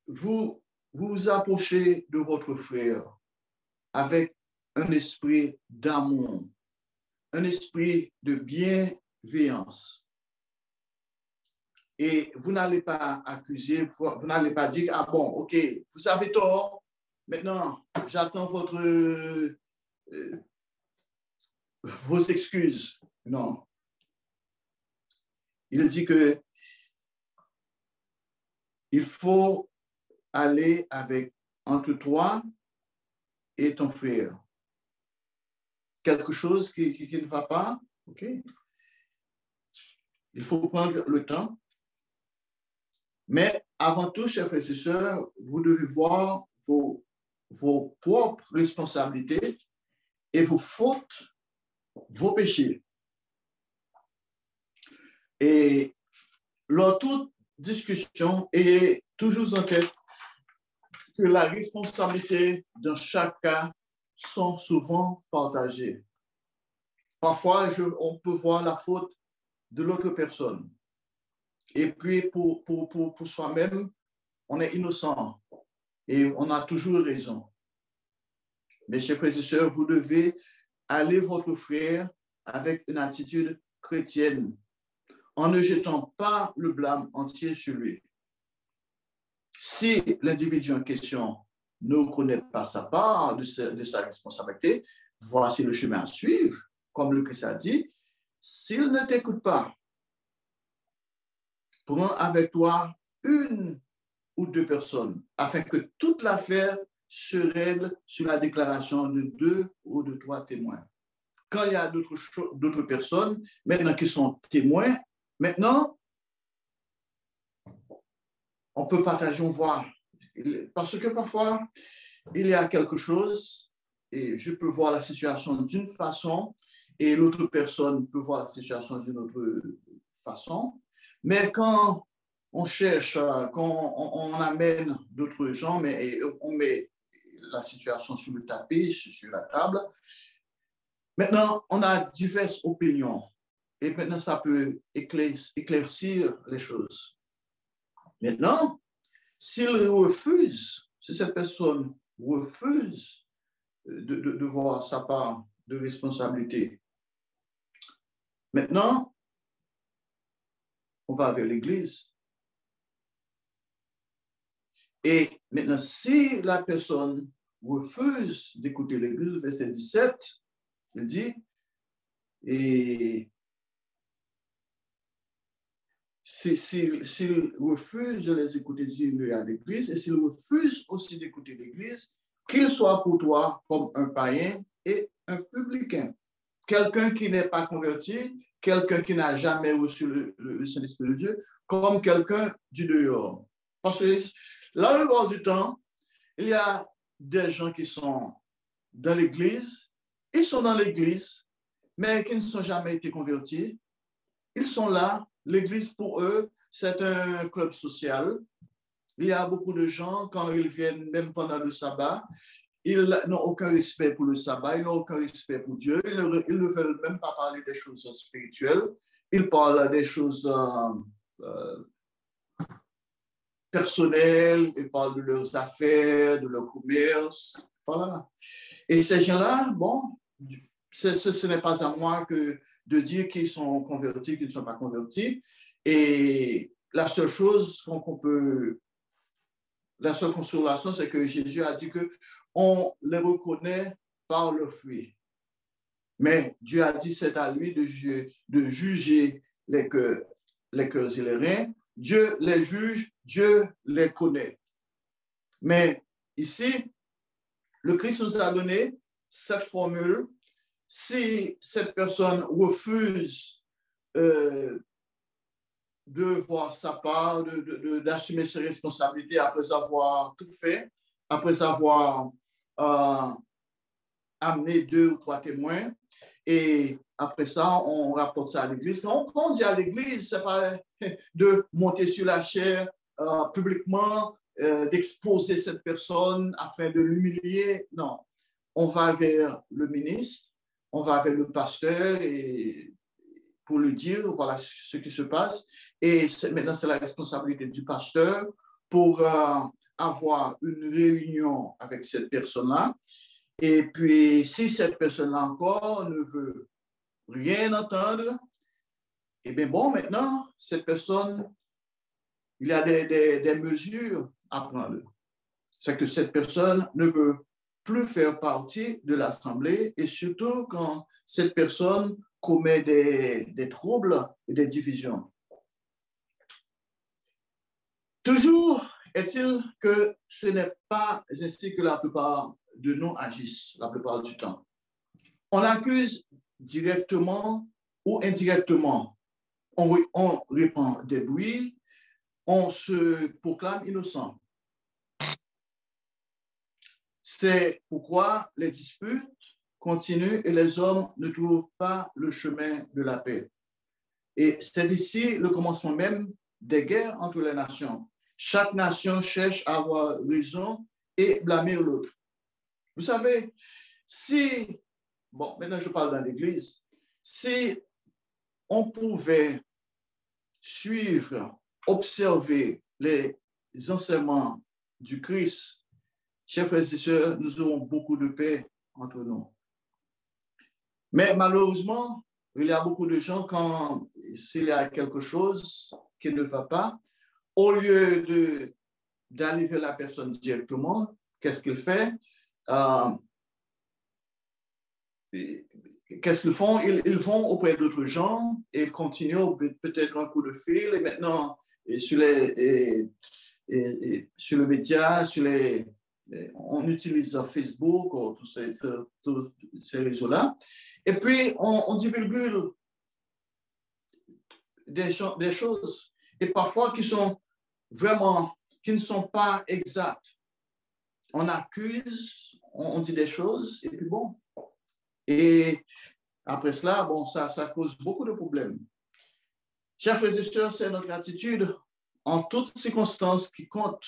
Vous vous approchez de votre frère avec un esprit d'amour, un esprit de bienveillance. Et vous n'allez pas accuser, vous n'allez pas dire, ah bon, ok, vous avez tort, maintenant j'attends vos excuses. Non. Il dit que il faut aller entre toi et ton frère. Quelque chose qui ne va pas, ok. Il faut prendre le temps. Mais avant tout, chers frères et sœurs, vous devez voir vos propres responsabilités et vos fautes, vos péchés. Et lors de toute discussion, ayez toujours en tête que la responsabilité dans chaque cas sont souvent partagées. Parfois, on peut voir la faute de l'autre personne. Et puis, pour soi-même, on est innocent et on a toujours raison. Mais, chers frères et sœurs, vous devez aller votre frère avec une attitude chrétienne, en ne jetant pas le blâme entier sur lui. Si l'individu en question ne connaît pas sa part de sa responsabilité, voici le chemin à suivre, comme le Christ a dit. S'il ne t'écoute pas, prends avec toi une ou deux personnes afin que toute l'affaire se règle sur la déclaration de 2 ou de 3 témoins. Quand il y a d'autres personnes maintenant qui sont témoins, maintenant, on peut partager, on voit. Parce que parfois, il y a quelque chose et je peux voir la situation d'une façon et l'autre personne peut voir la situation d'une autre façon. Mais quand on cherche, quand on amène d'autres gens, mais on met la situation sur le tapis, sur la table, maintenant, on a diverses opinions et maintenant, ça peut éclaircir les choses. Maintenant, s'il refuse, si cette personne refuse de voir sa part de responsabilité, maintenant, on va vers l'Église. Et maintenant, si la personne refuse d'écouter l'Église, verset 17, il dit, et s'il refuse de les écouter dire à l'Église, et s'il refuse aussi d'écouter l'Église, qu'il soit pour toi comme un païen et un publicain. Quelqu'un qui n'est pas converti, quelqu'un qui n'a jamais reçu le Saint-Esprit de Dieu, comme quelqu'un du dehors. Parce que la plupart du temps, il y a des gens qui sont dans l'Église, ils sont dans l'Église, mais qui ne sont jamais été convertis. Ils sont là. L'Église, pour eux, c'est un club social. Il y a beaucoup de gens, quand ils viennent, même pendant le sabbat, ils n'ont aucun respect pour le sabbat, ils n'ont aucun respect pour Dieu. Ils ne veulent même pas parler des choses spirituelles. Ils parlent des choses personnelles, ils parlent de leurs affaires, de leur commerce. Voilà. Et ces gens-là, bon, ce n'est pas à moi de dire qu'ils sont convertis, qu'ils ne sont pas convertis. Et la seule chose qu'on peut, la seule consolation, c'est que Jésus a dit qu'on les reconnaît par leurs fruits. Mais Dieu a dit, c'est à lui de juger les cœurs et les reins. Dieu les juge, Dieu les connaît. Mais ici, le Christ nous a donné cette formule. Si cette personne refuse de voir sa part, d'assumer ses responsabilités après avoir tout fait, après avoir amené 2 ou 3 témoins, et après ça, on rapporte ça à l'Église. Donc, quand on dit à l'Église, ce n'est pas de monter sur la chaire publiquement, d'exposer cette personne afin de l'humilier. Non, on va vers le ministre, on va vers le pasteur et pour lui dire voilà ce qui se passe. Et maintenant, c'est la responsabilité du pasteur pour avoir une réunion avec cette personne-là. Et puis, si cette personne-là encore ne veut rien entendre, Eh bien, bon, maintenant, cette personne, il y a des mesures à prendre. C'est que cette personne ne veut plus faire partie de l'Assemblée et surtout quand cette personne commet des troubles et des divisions. Toujours est-il que ce n'est pas ainsi que la plupart de nous agissent, la plupart du temps. On accuse directement ou indirectement, on répand des bruits, on se proclame innocent. C'est pourquoi les disputes continuent et les hommes ne trouvent pas le chemin de la paix. Et c'est ici le commencement même des guerres entre les nations. Chaque nation cherche à avoir raison et blâmer l'autre. Vous savez, si, bon, maintenant je parle dans l'Église, si on pouvait suivre, observer les enseignements du Christ, chers frères et sœurs, nous aurons beaucoup de paix entre nous. Mais malheureusement, il y a beaucoup de gens, quand s'il y a quelque chose qui ne va pas, au lieu d'aller vers la personne directement, qu'est-ce qu'il fait? Qu'est-ce qu'ils font? Ils vont auprès d'autres gens et ils continuent peut-être un coup de fil et maintenant sur le média, on utilise Facebook ou tous ces réseaux-là. Et puis, on divulgue des choses et parfois qui ne sont pas exactes. On accuse, on dit des choses et puis bon. Et après cela, bon, ça cause beaucoup de problèmes. Chers frères et sœurs, c'est notre attitude en toutes circonstances qui compte.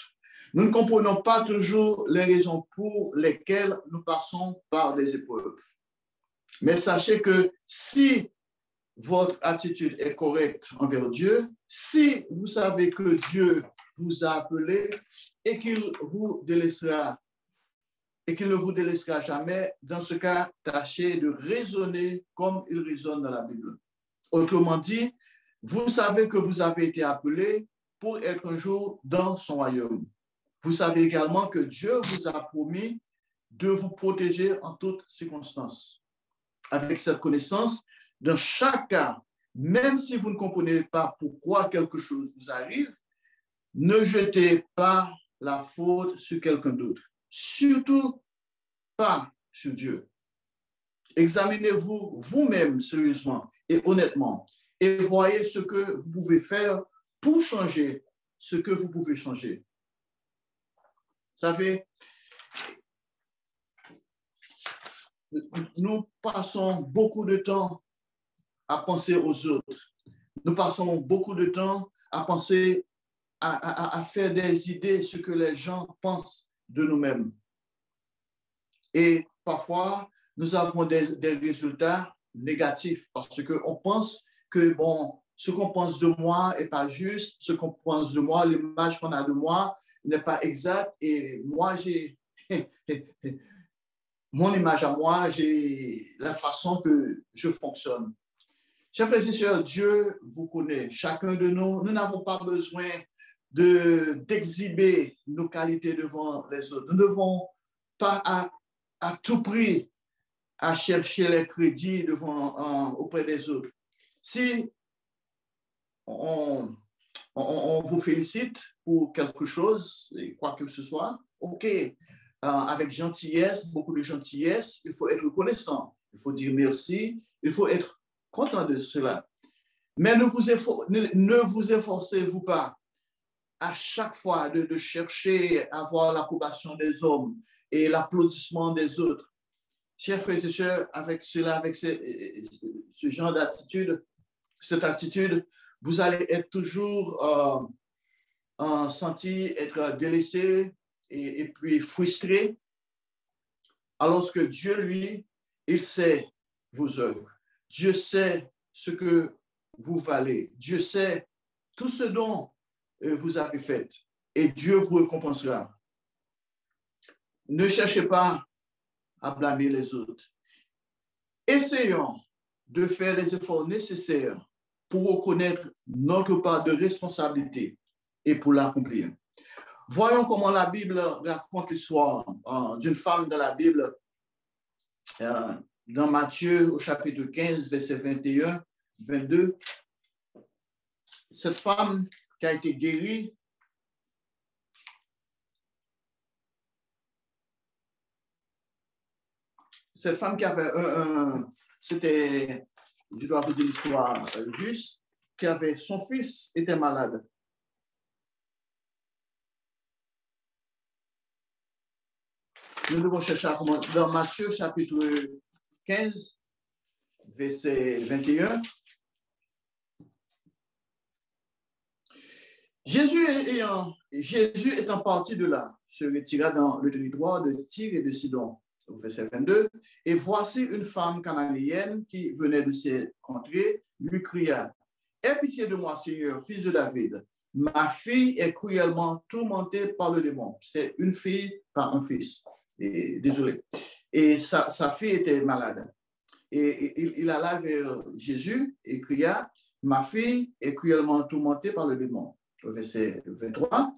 Nous ne comprenons pas toujours les raisons pour lesquelles nous passons par des épreuves. Mais sachez que si votre attitude est correcte envers Dieu, si vous savez que Dieu vous a appelé et qu'il vous délaissera et qu'il ne vous délaissera jamais, dans ce cas, tâchez de raisonner comme il résonne dans la Bible. Autrement dit, vous savez que vous avez été appelé pour être un jour dans son royaume. Vous savez également que Dieu vous a promis de vous protéger en toutes circonstances. Avec cette connaissance, dans chaque cas, même si vous ne comprenez pas pourquoi quelque chose vous arrive, ne jetez pas la faute sur quelqu'un d'autre. Surtout pas sur Dieu. Examinez-vous vous-même sérieusement et honnêtement et voyez ce que vous pouvez faire pour changer ce que vous pouvez changer. Vous savez, nous passons beaucoup de temps à penser aux autres. Nous passons beaucoup de temps à penser, à faire des idées, ce que les gens pensent de nous-mêmes. Et parfois, nous avons des résultats négatifs parce qu'on pense que, bon, ce qu'on pense de moi n'est pas juste, ce qu'on pense de moi, l'image qu'on a de moi n'est pas exacte. Et moi, j'ai mon image à moi, j'ai la façon que je fonctionne. Chers frères et sœurs, Dieu vous connaît. Chacun de nous, nous n'avons pas besoin d'exhiber nos qualités devant les autres. Nous ne devons pas à tout prix à chercher les crédits auprès des autres. Si on vous félicite pour quelque chose, quoi que ce soit, OK, avec gentillesse, beaucoup de gentillesse, il faut être reconnaissant, il faut dire merci, il faut être content de cela. Mais ne vous efforcez-vous pas à chaque fois de chercher à avoir l'approbation des hommes et l'applaudissement des autres. Chers frères et sœurs, avec cela, avec ce genre d'attitude, cette attitude, vous allez être toujours senti être délaissé et puis frustré, alors que Dieu, lui, il sait vos œuvres. Dieu sait ce que vous valez. Dieu sait tout ce dont vous avez fait et Dieu vous récompensera. Ne cherchez pas à blâmer les autres. Essayons de faire les efforts nécessaires pour reconnaître notre part de responsabilité et pour l'accomplir. Voyons comment la Bible raconte l'histoire d'une femme dans la Bible, dans Matthieu au chapitre 15, verset 21, 22. Cette femme qui a été guérie, cette femme qui avait c'était, je dois vous dire l'histoire juste, qui avait, son fils était malade. Nous devons chercher à comment, dans Matthieu chapitre 15, verset 21. Jésus étant parti de là, se retira dans le territoire de Tyr et de Sidon, au verset 22, et voici une femme cananéenne qui venait de ces contrées, lui cria, « Aie pitié de moi, Seigneur, fils de David, ma fille est cruellement tourmentée par le démon. » C'est une fille par un fils. Et, désolé. Et sa fille était malade. Et il alla vers Jésus et cria, « Ma fille est cruellement tourmentée par le démon. » Au verset 23.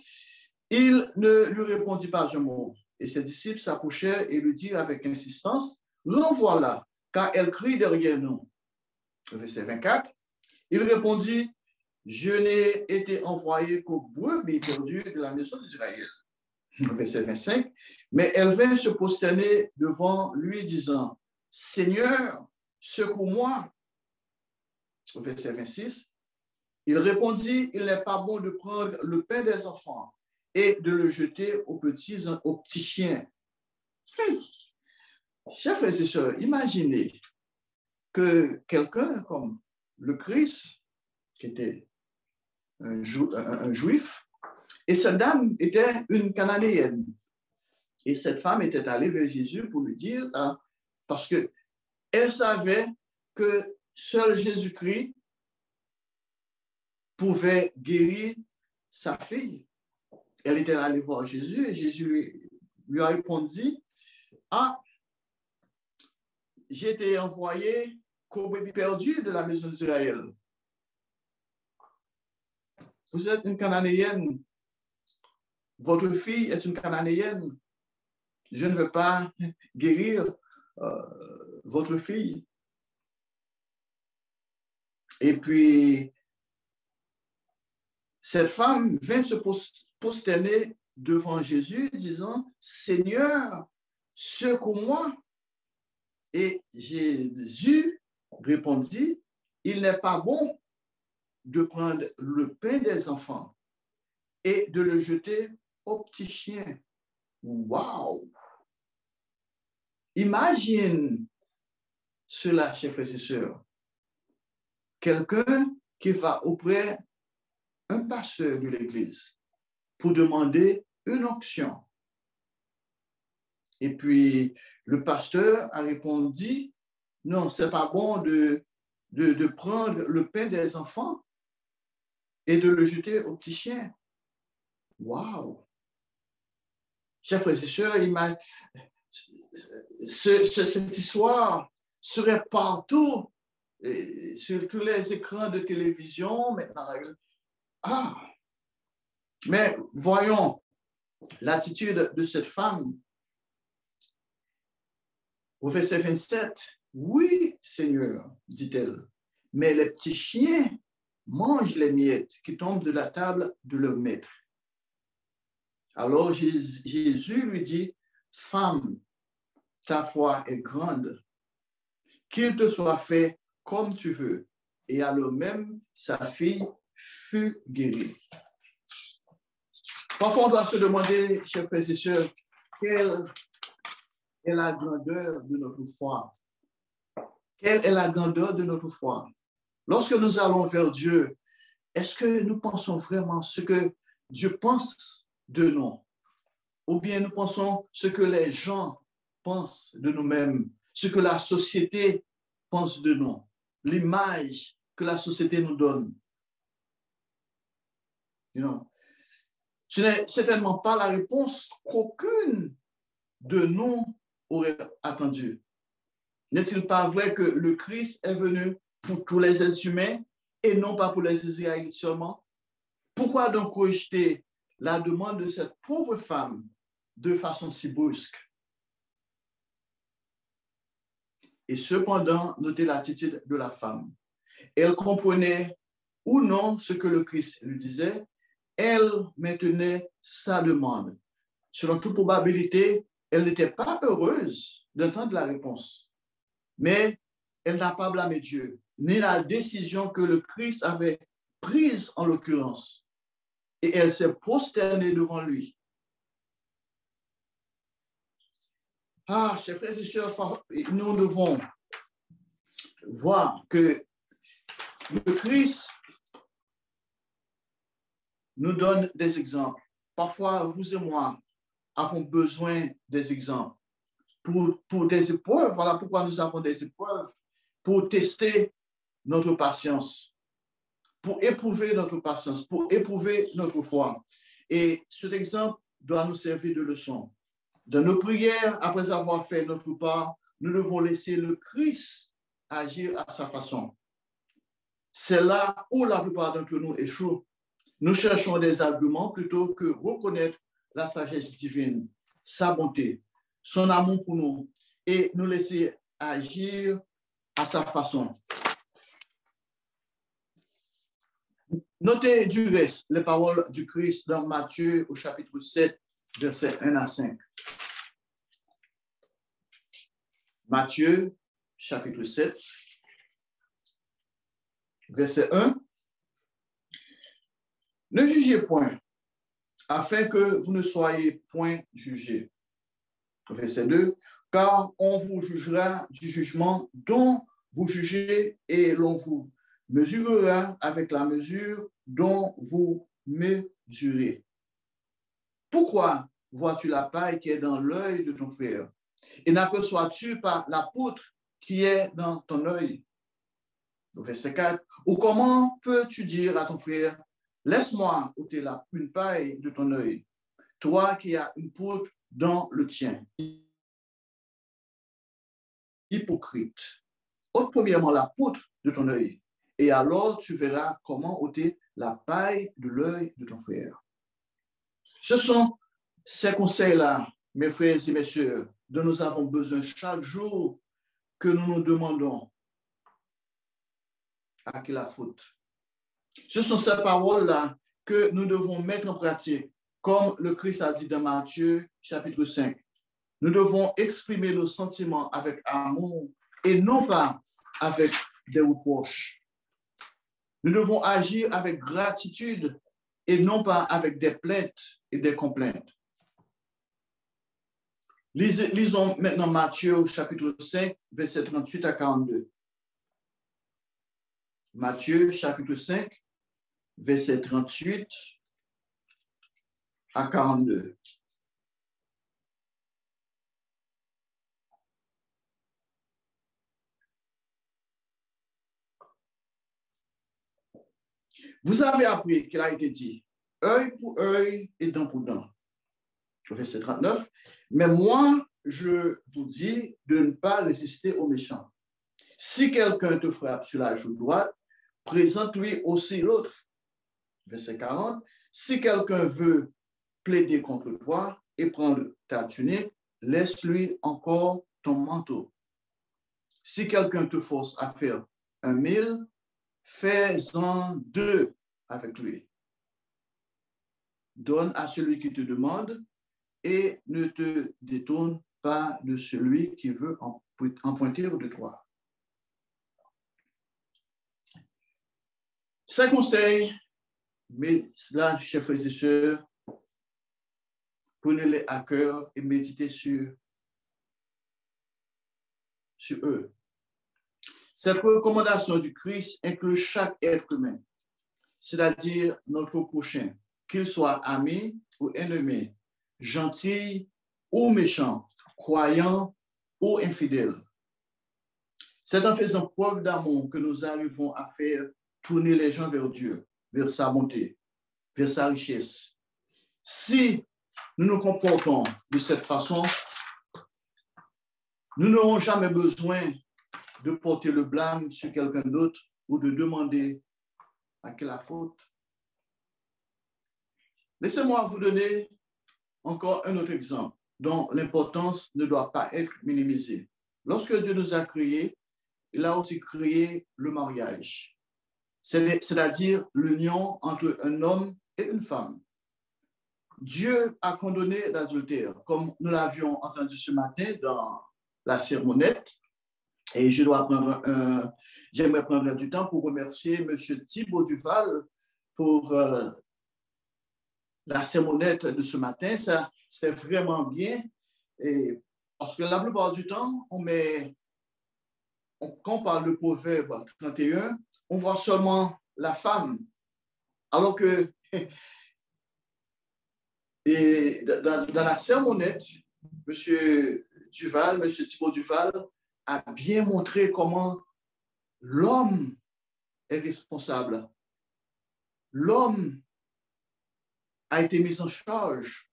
Il ne lui répondit pas un mot. Et ses disciples s'approchèrent et lui dirent avec insistance, « Renvoie-la, car elle crie derrière nous. » Au verset 24. Il répondit, « Je n'ai été envoyé qu'aux brebis perdues de la maison d'Israël. » Verset 25, mais elle vint se prosterner devant lui, disant, « Seigneur, secours-moi. » Verset 26, il répondit, « Il n'est pas bon de prendre le pain des enfants et de le jeter aux petits chiens. » Chers frères et sœurs, imaginez que quelqu'un comme le Christ, qui était un juif, et cette dame était une Cananéenne. Et cette femme était allée vers Jésus pour lui dire, parce qu'elle savait que seul Jésus-Christ pouvait guérir sa fille. Elle était allée voir Jésus et Jésus lui a répondu, « Ah, j'ai été envoyé qu'au bébé perdu de la maison d'Israël. Vous êtes une Cananéenne. Votre fille est une Cananéenne. Je ne veux pas guérir votre fille. » Et puis, cette femme vint se prosterner devant Jésus, disant, « Seigneur, secours-moi. » Et Jésus répondit, « Il n'est pas bon de prendre le pain des enfants et de le jeter aux petits chiens. » Wow! Imagine cela, chers frères et sœurs. Quelqu'un qui va auprès d'un pasteur de l'église pour demander une onction. Et puis, le pasteur a répondu, « Non, ce n'est pas bon de prendre le pain des enfants et de le jeter aux petits chiens. » Wow! Chers frères et sœurs, cette histoire serait partout, sur tous les écrans de télévision maintenant. Mais voyons l'attitude de cette femme. Au verset 27, « Oui, Seigneur, dit-elle, mais les petits chiens mangent les miettes qui tombent de la table de leur maître. » Alors Jésus lui dit, « Femme, ta foi est grande, qu'il te soit fait comme tu veux. » Et alors même, sa fille fut guérie. Parfois, on doit se demander, chers frères et sœurs, quelle est la grandeur de notre foi? Quelle est la grandeur de notre foi? Lorsque nous allons vers Dieu, est-ce que nous pensons vraiment ce que Dieu pense de nous? Ou bien nous pensons ce que les gens pensent de nous-mêmes, ce que la société pense de nous, l'image que la société nous donne? Ce n'est certainement pas la réponse qu'aucune de nous aurait attendue. N'est-il pas vrai que le Christ est venu pour tous les êtres humains et non pas pour les Israélites seulement? Pourquoi donc rejeter la demande de cette pauvre femme de façon si brusque? Et cependant, notez l'attitude de la femme. Elle comprenait ou non ce que le Christ lui disait. Elle maintenait sa demande. Selon toute probabilité, elle n'était pas heureuse d'entendre la réponse. Mais elle n'a pas blâmé Dieu, ni la décision que le Christ avait prise en l'occurrence. Et elle s'est prosternée devant lui. Ah, chers frères et sœurs, nous devons voir que le Christ nous donne des exemples. Parfois, vous et moi avons besoin des exemples pour des épreuves. Voilà pourquoi nous avons des épreuves, pour tester notre patience, pour éprouver notre patience, pour éprouver notre foi. Et cet exemple doit nous servir de leçon. Dans nos prières, après avoir fait notre part, nous devons laisser le Christ agir à sa façon. C'est là où la plupart d'entre nous échouent. Nous cherchons des arguments plutôt que reconnaître la sagesse divine, sa bonté, son amour pour nous et nous laisser agir à sa façon. Notez du reste les paroles du Christ dans Matthieu au chapitre 7, versets 1 à 5. Matthieu, chapitre 7, verset 1. Ne jugez point, afin que vous ne soyez point jugés. Verset 2. Car on vous jugera du jugement dont vous jugez et l'on vous mesurera avec la mesure dont vous mesurez. Pourquoi vois-tu la paille qui est dans l'œil de ton frère et n'aperçois-tu pas la poutre qui est dans ton œil? Verset 4. Ou comment peux-tu dire à ton frère, laisse-moi ôter une paille de ton œil, toi qui as une poutre dans le tien? Hypocrite. Ôte premièrement la poutre de ton œil, et alors tu verras comment ôter la paille de l'œil de ton frère. Ce sont ces conseils-là, mes frères et mes sœurs, dont nous avons besoin chaque jour que nous nous demandons à qui la faute. Ce sont ces paroles-là que nous devons mettre en pratique, comme le Christ a dit dans Matthieu, chapitre 5. Nous devons exprimer nos sentiments avec amour et non pas avec des reproches. Nous devons agir avec gratitude et non pas avec des plaintes et des complaintes. Lisons maintenant Matthieu, chapitre 5, versets 38 à 42. Matthieu, chapitre 5, versets 38 à 42. Vous avez appris qu'il a été dit, œil pour œil et dent pour dent. Verset 39. Mais moi, je vous dis de ne pas résister aux méchants. Si quelqu'un te frappe sur la joue droite, présente-lui aussi l'autre. Verset 40. Si quelqu'un veut plaider contre toi et prendre ta tunique, laisse-lui encore ton manteau. Si quelqu'un te force à faire 1000, fais-en 2 avec lui. Donne à celui qui te demande et ne te détourne pas de celui qui veut emprunter de toi. Ces conseils, mais là, chers frères et sœurs, prenez-les à cœur et méditez sur eux. Cette recommandation du Christ inclut chaque être humain, c'est-à-dire notre prochain, qu'il soit ami ou ennemi, gentil ou méchant, croyant ou infidèle. C'est en faisant preuve d'amour que nous arrivons à faire tourner les gens vers Dieu, vers sa bonté, vers sa richesse. Si nous nous comportons de cette façon, nous n'aurons jamais besoin de porter le blâme sur quelqu'un d'autre ou de demander à qui la faute? Laissez-moi vous donner encore un autre exemple dont l'importance ne doit pas être minimisée. Lorsque Dieu nous a créés, il a aussi créé le mariage, c'est-à-dire l'union entre un homme et une femme. Dieu a condamné l'adultère, comme nous l'avions entendu ce matin dans la sermonnette. Et j'aimerais prendre du temps pour remercier M. Thibaut Duval pour la sermonnette de ce matin. Ça, c'était vraiment bien. Et parce que la plupart du temps, quand on parle de Proverbe 31, on voit seulement la femme. Alors que et dans la sermonnette, M. Thibaut Duval a bien montré comment l'homme est responsable. L'homme a été mis en charge.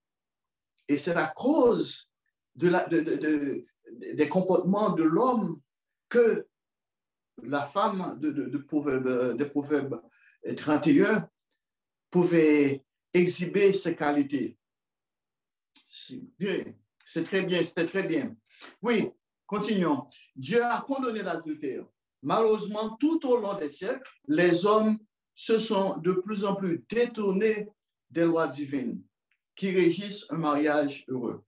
Et c'est la cause des comportements de l'homme que la femme de Proverbe 31 pouvait exhiber ses qualités. C'est bien, c'est très bien, c'était très bien. Oui, continuons. Dieu a condamné l'adultère. Malheureusement, tout au long des siècles, les hommes se sont de plus en plus détournés des lois divines qui régissent un mariage heureux.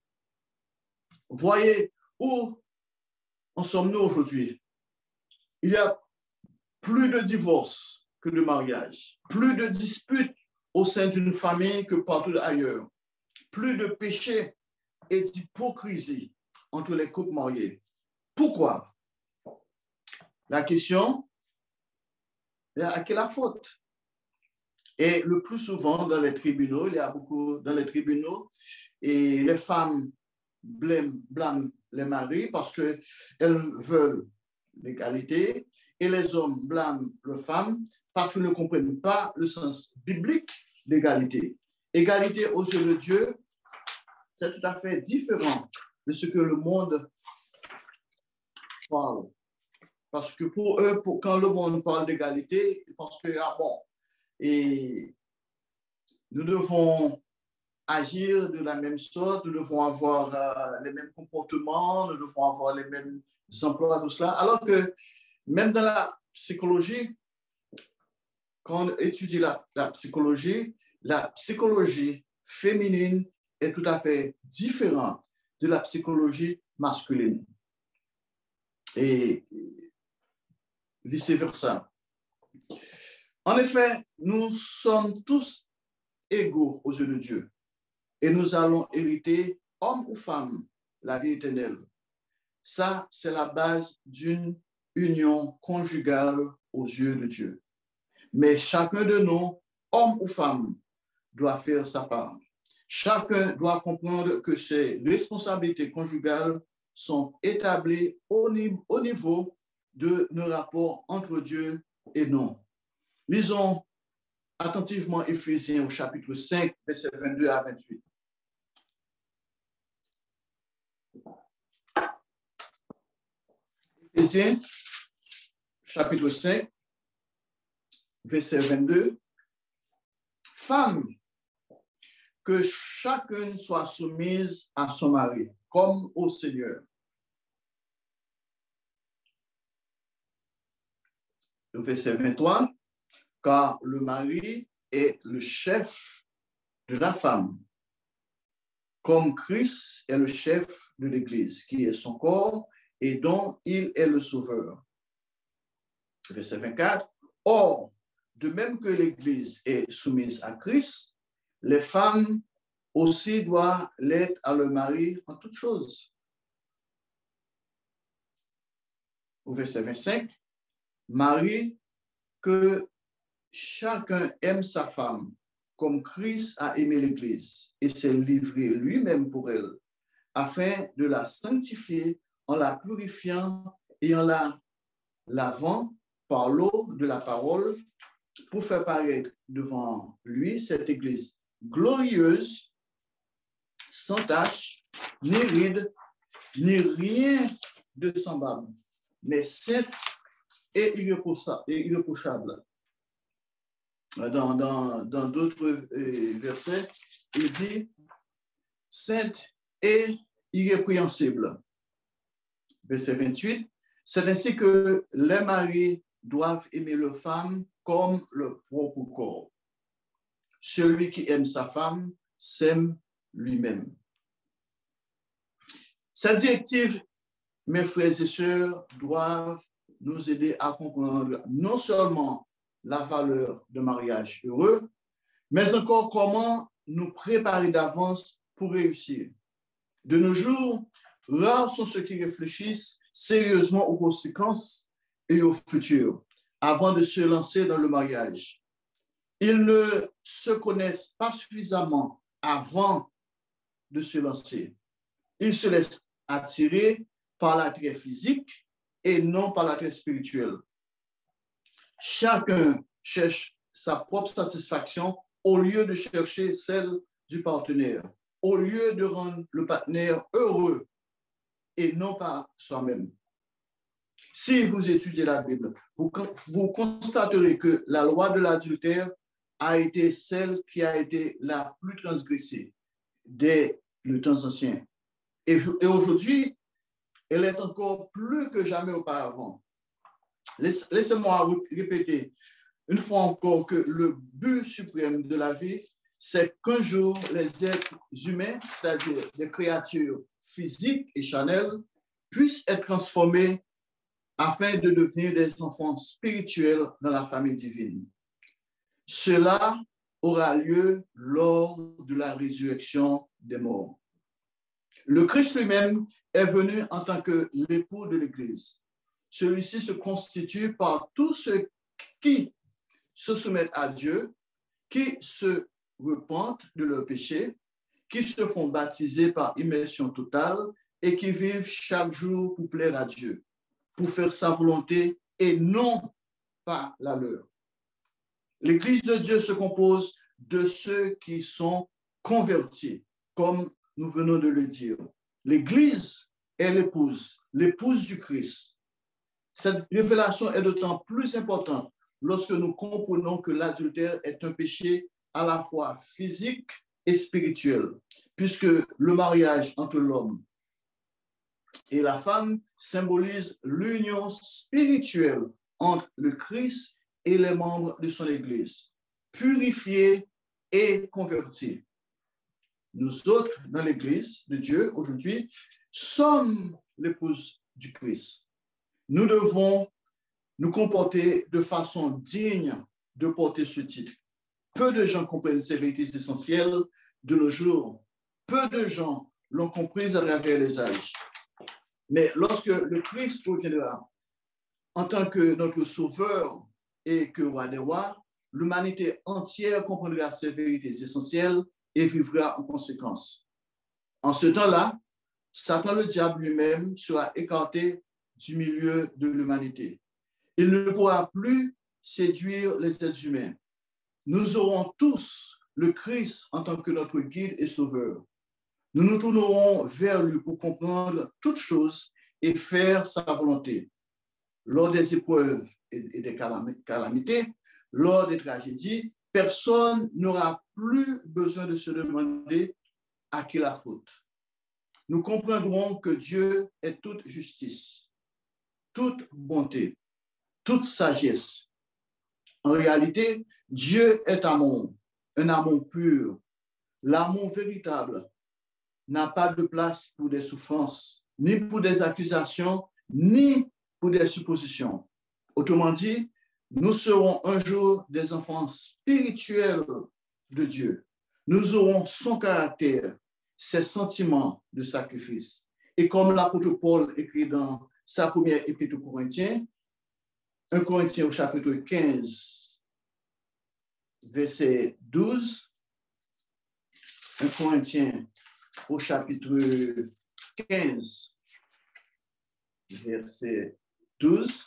Voyez où en sommes-nous aujourd'hui? Il y a plus de divorces que de mariages, plus de disputes au sein d'une famille que partout ailleurs, plus de péchés et d'hypocrisie entre les couples mariés. Pourquoi? La question est à qui la faute? Et le plus souvent dans les tribunaux, il y a beaucoup dans les tribunaux, et les femmes blâment les maris parce qu'elles veulent l'égalité, et les hommes blâment les femmes parce qu'ils ne comprennent pas le sens biblique d'égalité. Égalité aux yeux de Dieu, c'est tout à fait différent de ce que le monde parle. Parce que pour eux, quand le monde parle d'égalité, ils pensent que, et nous devons agir de la même sorte, nous devons avoir les mêmes comportements, nous devons avoir les mêmes emplois, tout cela. Alors que même dans la psychologie, quand on étudie la psychologie féminine est tout à fait différente de la psychologie masculine. Et vice-versa. En effet, nous sommes tous égaux aux yeux de Dieu et nous allons hériter, homme ou femme, la vie éternelle. Ça, c'est la base d'une union conjugale aux yeux de Dieu. Mais chacun de nous, homme ou femme, doit faire sa part. Chacun doit comprendre que ses responsabilités conjugales sont établies au niveau de nos rapports entre Dieu et nous. Lisons attentivement Éphésiens au chapitre 5, versets 22 à 28. Éphésiens, chapitre 5, verset 22. Femmes, que chacune soit soumise à son mari, comme au Seigneur. Le verset 23. Car le mari est le chef de la femme, comme Christ est le chef de l'Église, qui est son corps et dont il est le sauveur. Verset 24. Or, de même que l'Église est soumise à Christ, les femmes aussi doivent l'être à leur mari en toutes choses. Au verset 25. Marie, que chacun aime sa femme, comme Christ a aimé l'Église et s'est livré lui-même pour elle, afin de la sanctifier en la purifiant et en la lavant par l'eau de la parole, pour faire paraître devant lui cette Église glorieuse, sans tache, ni ride, ni rien de semblable, mais sainte et irréprochable. dans d'autres versets, il dit sainte et irrépréhensible. Verset 28, c'est ainsi que les maris doivent aimer leur femme comme leur propre corps. Celui qui aime sa femme s'aime lui-même. Cette directive, mes frères et sœurs, doivent nous aider à comprendre non seulement la valeur de mariage heureux, mais encore comment nous préparer d'avance pour réussir. De nos jours, rares sont ceux qui réfléchissent sérieusement aux conséquences et au futur avant de se lancer dans le mariage. Ils ne se connaissent pas suffisamment avant de se lancer. Ils se laissent attirer par l'attrait physique et non par l'attrait spirituel. Chacun cherche sa propre satisfaction au lieu de chercher celle du partenaire, au lieu de rendre le partenaire heureux et non pas soi-même. Si vous étudiez la Bible, vous constaterez que la loi de l'adultère a été celle qui a été la plus transgressée dès le temps ancien. Et aujourd'hui, elle est encore plus que jamais auparavant. Laissez-moi répéter une fois encore que le but suprême de la vie, c'est qu'un jour, les êtres humains, c'est-à-dire des créatures physiques et charnelles, puissent être transformés afin de devenir des enfants spirituels dans la famille divine. Cela aura lieu lors de la résurrection des morts. Le Christ lui-même est venu en tant que l'époux de l'Église. Celui-ci se constitue par tous ceux qui se soumettent à Dieu, qui se repentent de leurs péchés, qui se font baptiser par immersion totale et qui vivent chaque jour pour plaire à Dieu, pour faire sa volonté et non pas la leur. L'Église de Dieu se compose de ceux qui sont convertis, comme nous venons de le dire. L'Église est l'épouse du Christ. Cette révélation est d'autant plus importante lorsque nous comprenons que l'adultère est un péché à la fois physique et spirituel, puisque le mariage entre l'homme et la femme symbolise l'union spirituelle entre le Christ et les membres de son Église, purifiés et convertis. Nous autres, dans l'Église de Dieu, aujourd'hui, sommes l'épouse du Christ. Nous devons nous comporter de façon digne de porter ce titre. Peu de gens comprennent ces vérités essentielles de nos jours. Peu de gens l'ont comprise à travers les âges. Mais lorsque le Christ reviendra en tant que notre sauveur et que roi des rois, l'humanité entière comprendra ces vérités essentielles et vivra en conséquence. En ce temps-là, Satan, le diable lui-même, sera écarté du milieu de l'humanité. Il ne pourra plus séduire les êtres humains. Nous aurons tous le Christ en tant que notre guide et sauveur. Nous nous tournerons vers lui pour comprendre toutes choses et faire sa volonté. Lors des épreuves et des calamités, lors des tragédies, personne n'aura plus besoin de se demander à qui la faute. Nous comprendrons que Dieu est toute justice, toute bonté, toute sagesse. En réalité, Dieu est amour, un amour pur. L'amour véritable n'a pas de place pour des souffrances, ni pour des accusations, ni pour des suppositions. Autrement dit, nous serons un jour des enfants spirituels de Dieu. Nous aurons son caractère, ses sentiments de sacrifice. Et comme l'apôtre Paul écrit dans sa première épître aux Corinthiens, 1 Corinthiens au chapitre 15, verset 12, 1 Corinthiens au chapitre 15, verset 12.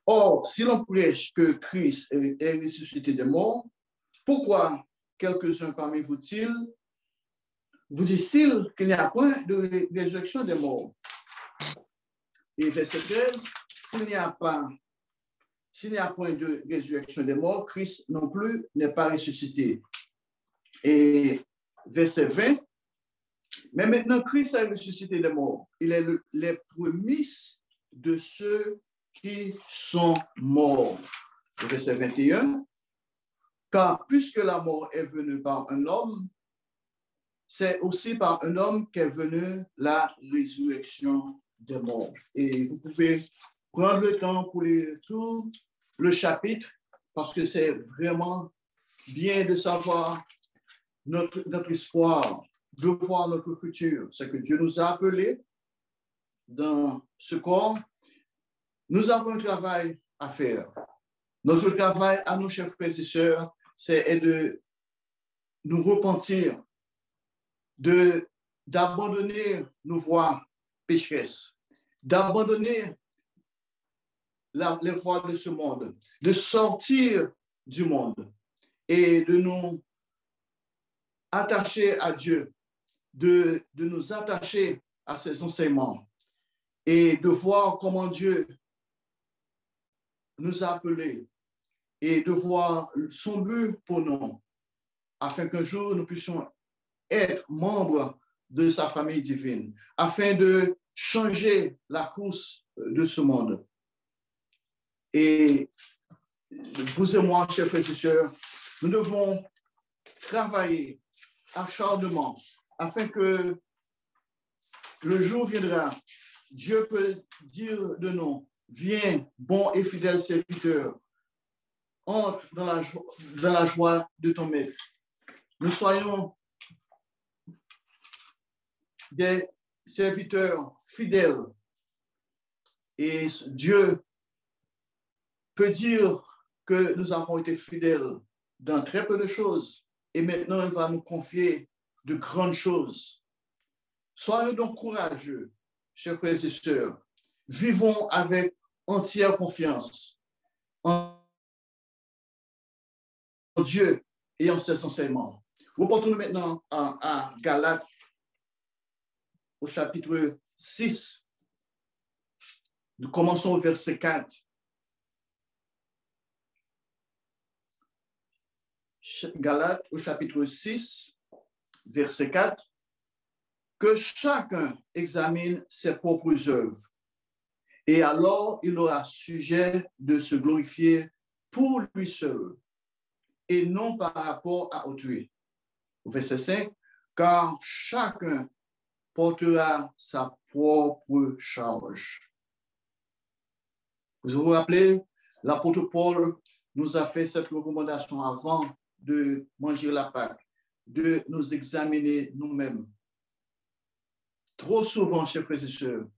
Or, si l'on prêche que Christ est ressuscité des morts, pourquoi quelques-uns parmi vous disent-ils qu'il n'y a point de résurrection des morts? Et verset 13, s'il n'y a point de résurrection des morts, Christ non plus n'est pas ressuscité. Et verset 20, mais maintenant Christ a ressuscité des morts. Il est les prémices de ceux qui sont morts. Verset 21, car puisque la mort est venue par un homme, c'est aussi par un homme qu'est venue la résurrection des morts. Et vous pouvez prendre le temps pour lire tout le chapitre, parce que c'est vraiment bien de savoir notre espoir, de voir notre futur. C'est que Dieu nous a appelés dans ce corps. Nous avons un travail à faire. Notre travail à nos chers frères et sœurs, c'est de nous repentir, d'abandonner nos voies pécheresses, d'abandonner les voies de ce monde, de sortir du monde et de nous attacher à Dieu, de nous attacher à ses enseignements et de voir comment Dieu nous a appelés et de voir son but pour nous, afin qu'un jour nous puissions être membres de sa famille divine, afin de changer la course de ce monde. Et vous et moi, chers frères et sœurs, nous devons travailler acharnement afin que le jour viendra, Dieu peut dire de nous, viens, bon et fidèle serviteur, entre dans la joie de ton maître. Nous soyons des serviteurs fidèles et Dieu peut dire que nous avons été fidèles dans très peu de choses et maintenant il va nous confier de grandes choses. Soyons donc courageux, chers frères et sœurs. Vivons avec entière confiance en Dieu et en ses enseignements. Reportons-nous maintenant à Galates au chapitre 6. Nous commençons au verset 4. Galates au chapitre 6, verset 4. Que chacun examine ses propres œuvres, et alors il aura sujet de se glorifier pour lui seul, et non par rapport à autrui. Au verset 5, car chacun portera sa propre charge. Vous vous rappelez, l'apôtre Paul nous a fait cette recommandation avant de manger la Pâque, de nous examiner nous-mêmes. Trop souvent, chers frères et sœurs,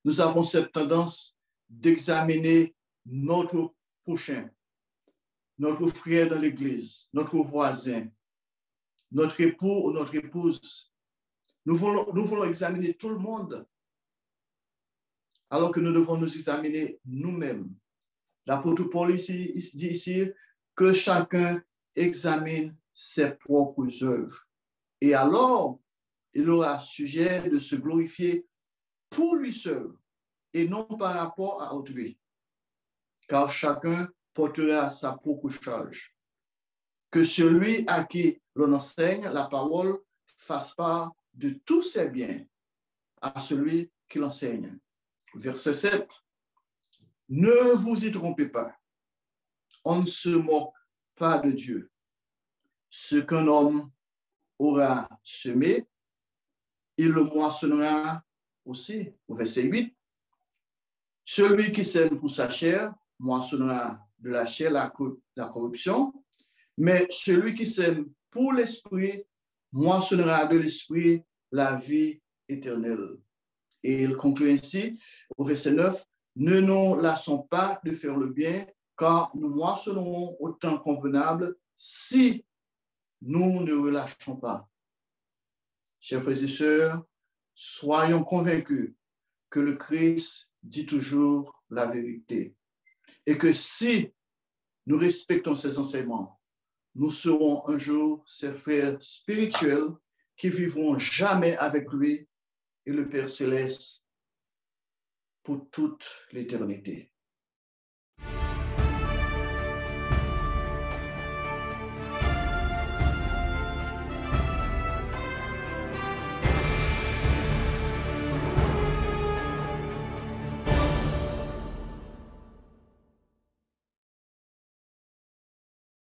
nous avons cette tendance d'examiner notre prochain, notre frère dans l'église, notre voisin, notre époux ou notre épouse. Nous voulons examiner tout le monde, alors que nous devons nous examiner nous-mêmes. L'apôtre Paul dit ici que chacun examine ses propres œuvres. Et alors, il aura sujet de se glorifier pour lui seul et non par rapport à autrui, car chacun portera sa propre charge. Que celui à qui l'on enseigne la parole fasse part de tous ses biens à celui qui l'enseigne. Verset 7. Ne vous y trompez pas. On ne se moque pas de Dieu. Ce qu'un homme aura semé, il le moissonnera aussi. Au verset 8. Celui qui sème pour sa chair moissonnera de la chair la corruption, mais celui qui sème pour l'esprit moissonnera de l'esprit la vie éternelle. Et il conclut ainsi au verset 9, ne nous lassons pas de faire le bien, car nous moissonnerons au temps convenable si nous ne relâchons pas. Chers frères et sœurs, soyons convaincus que le Christ dit toujours la vérité et que si nous respectons ses enseignements, nous serons un jour ses frères spirituels qui vivront jamais avec lui et le Père Céleste pour toute l'éternité.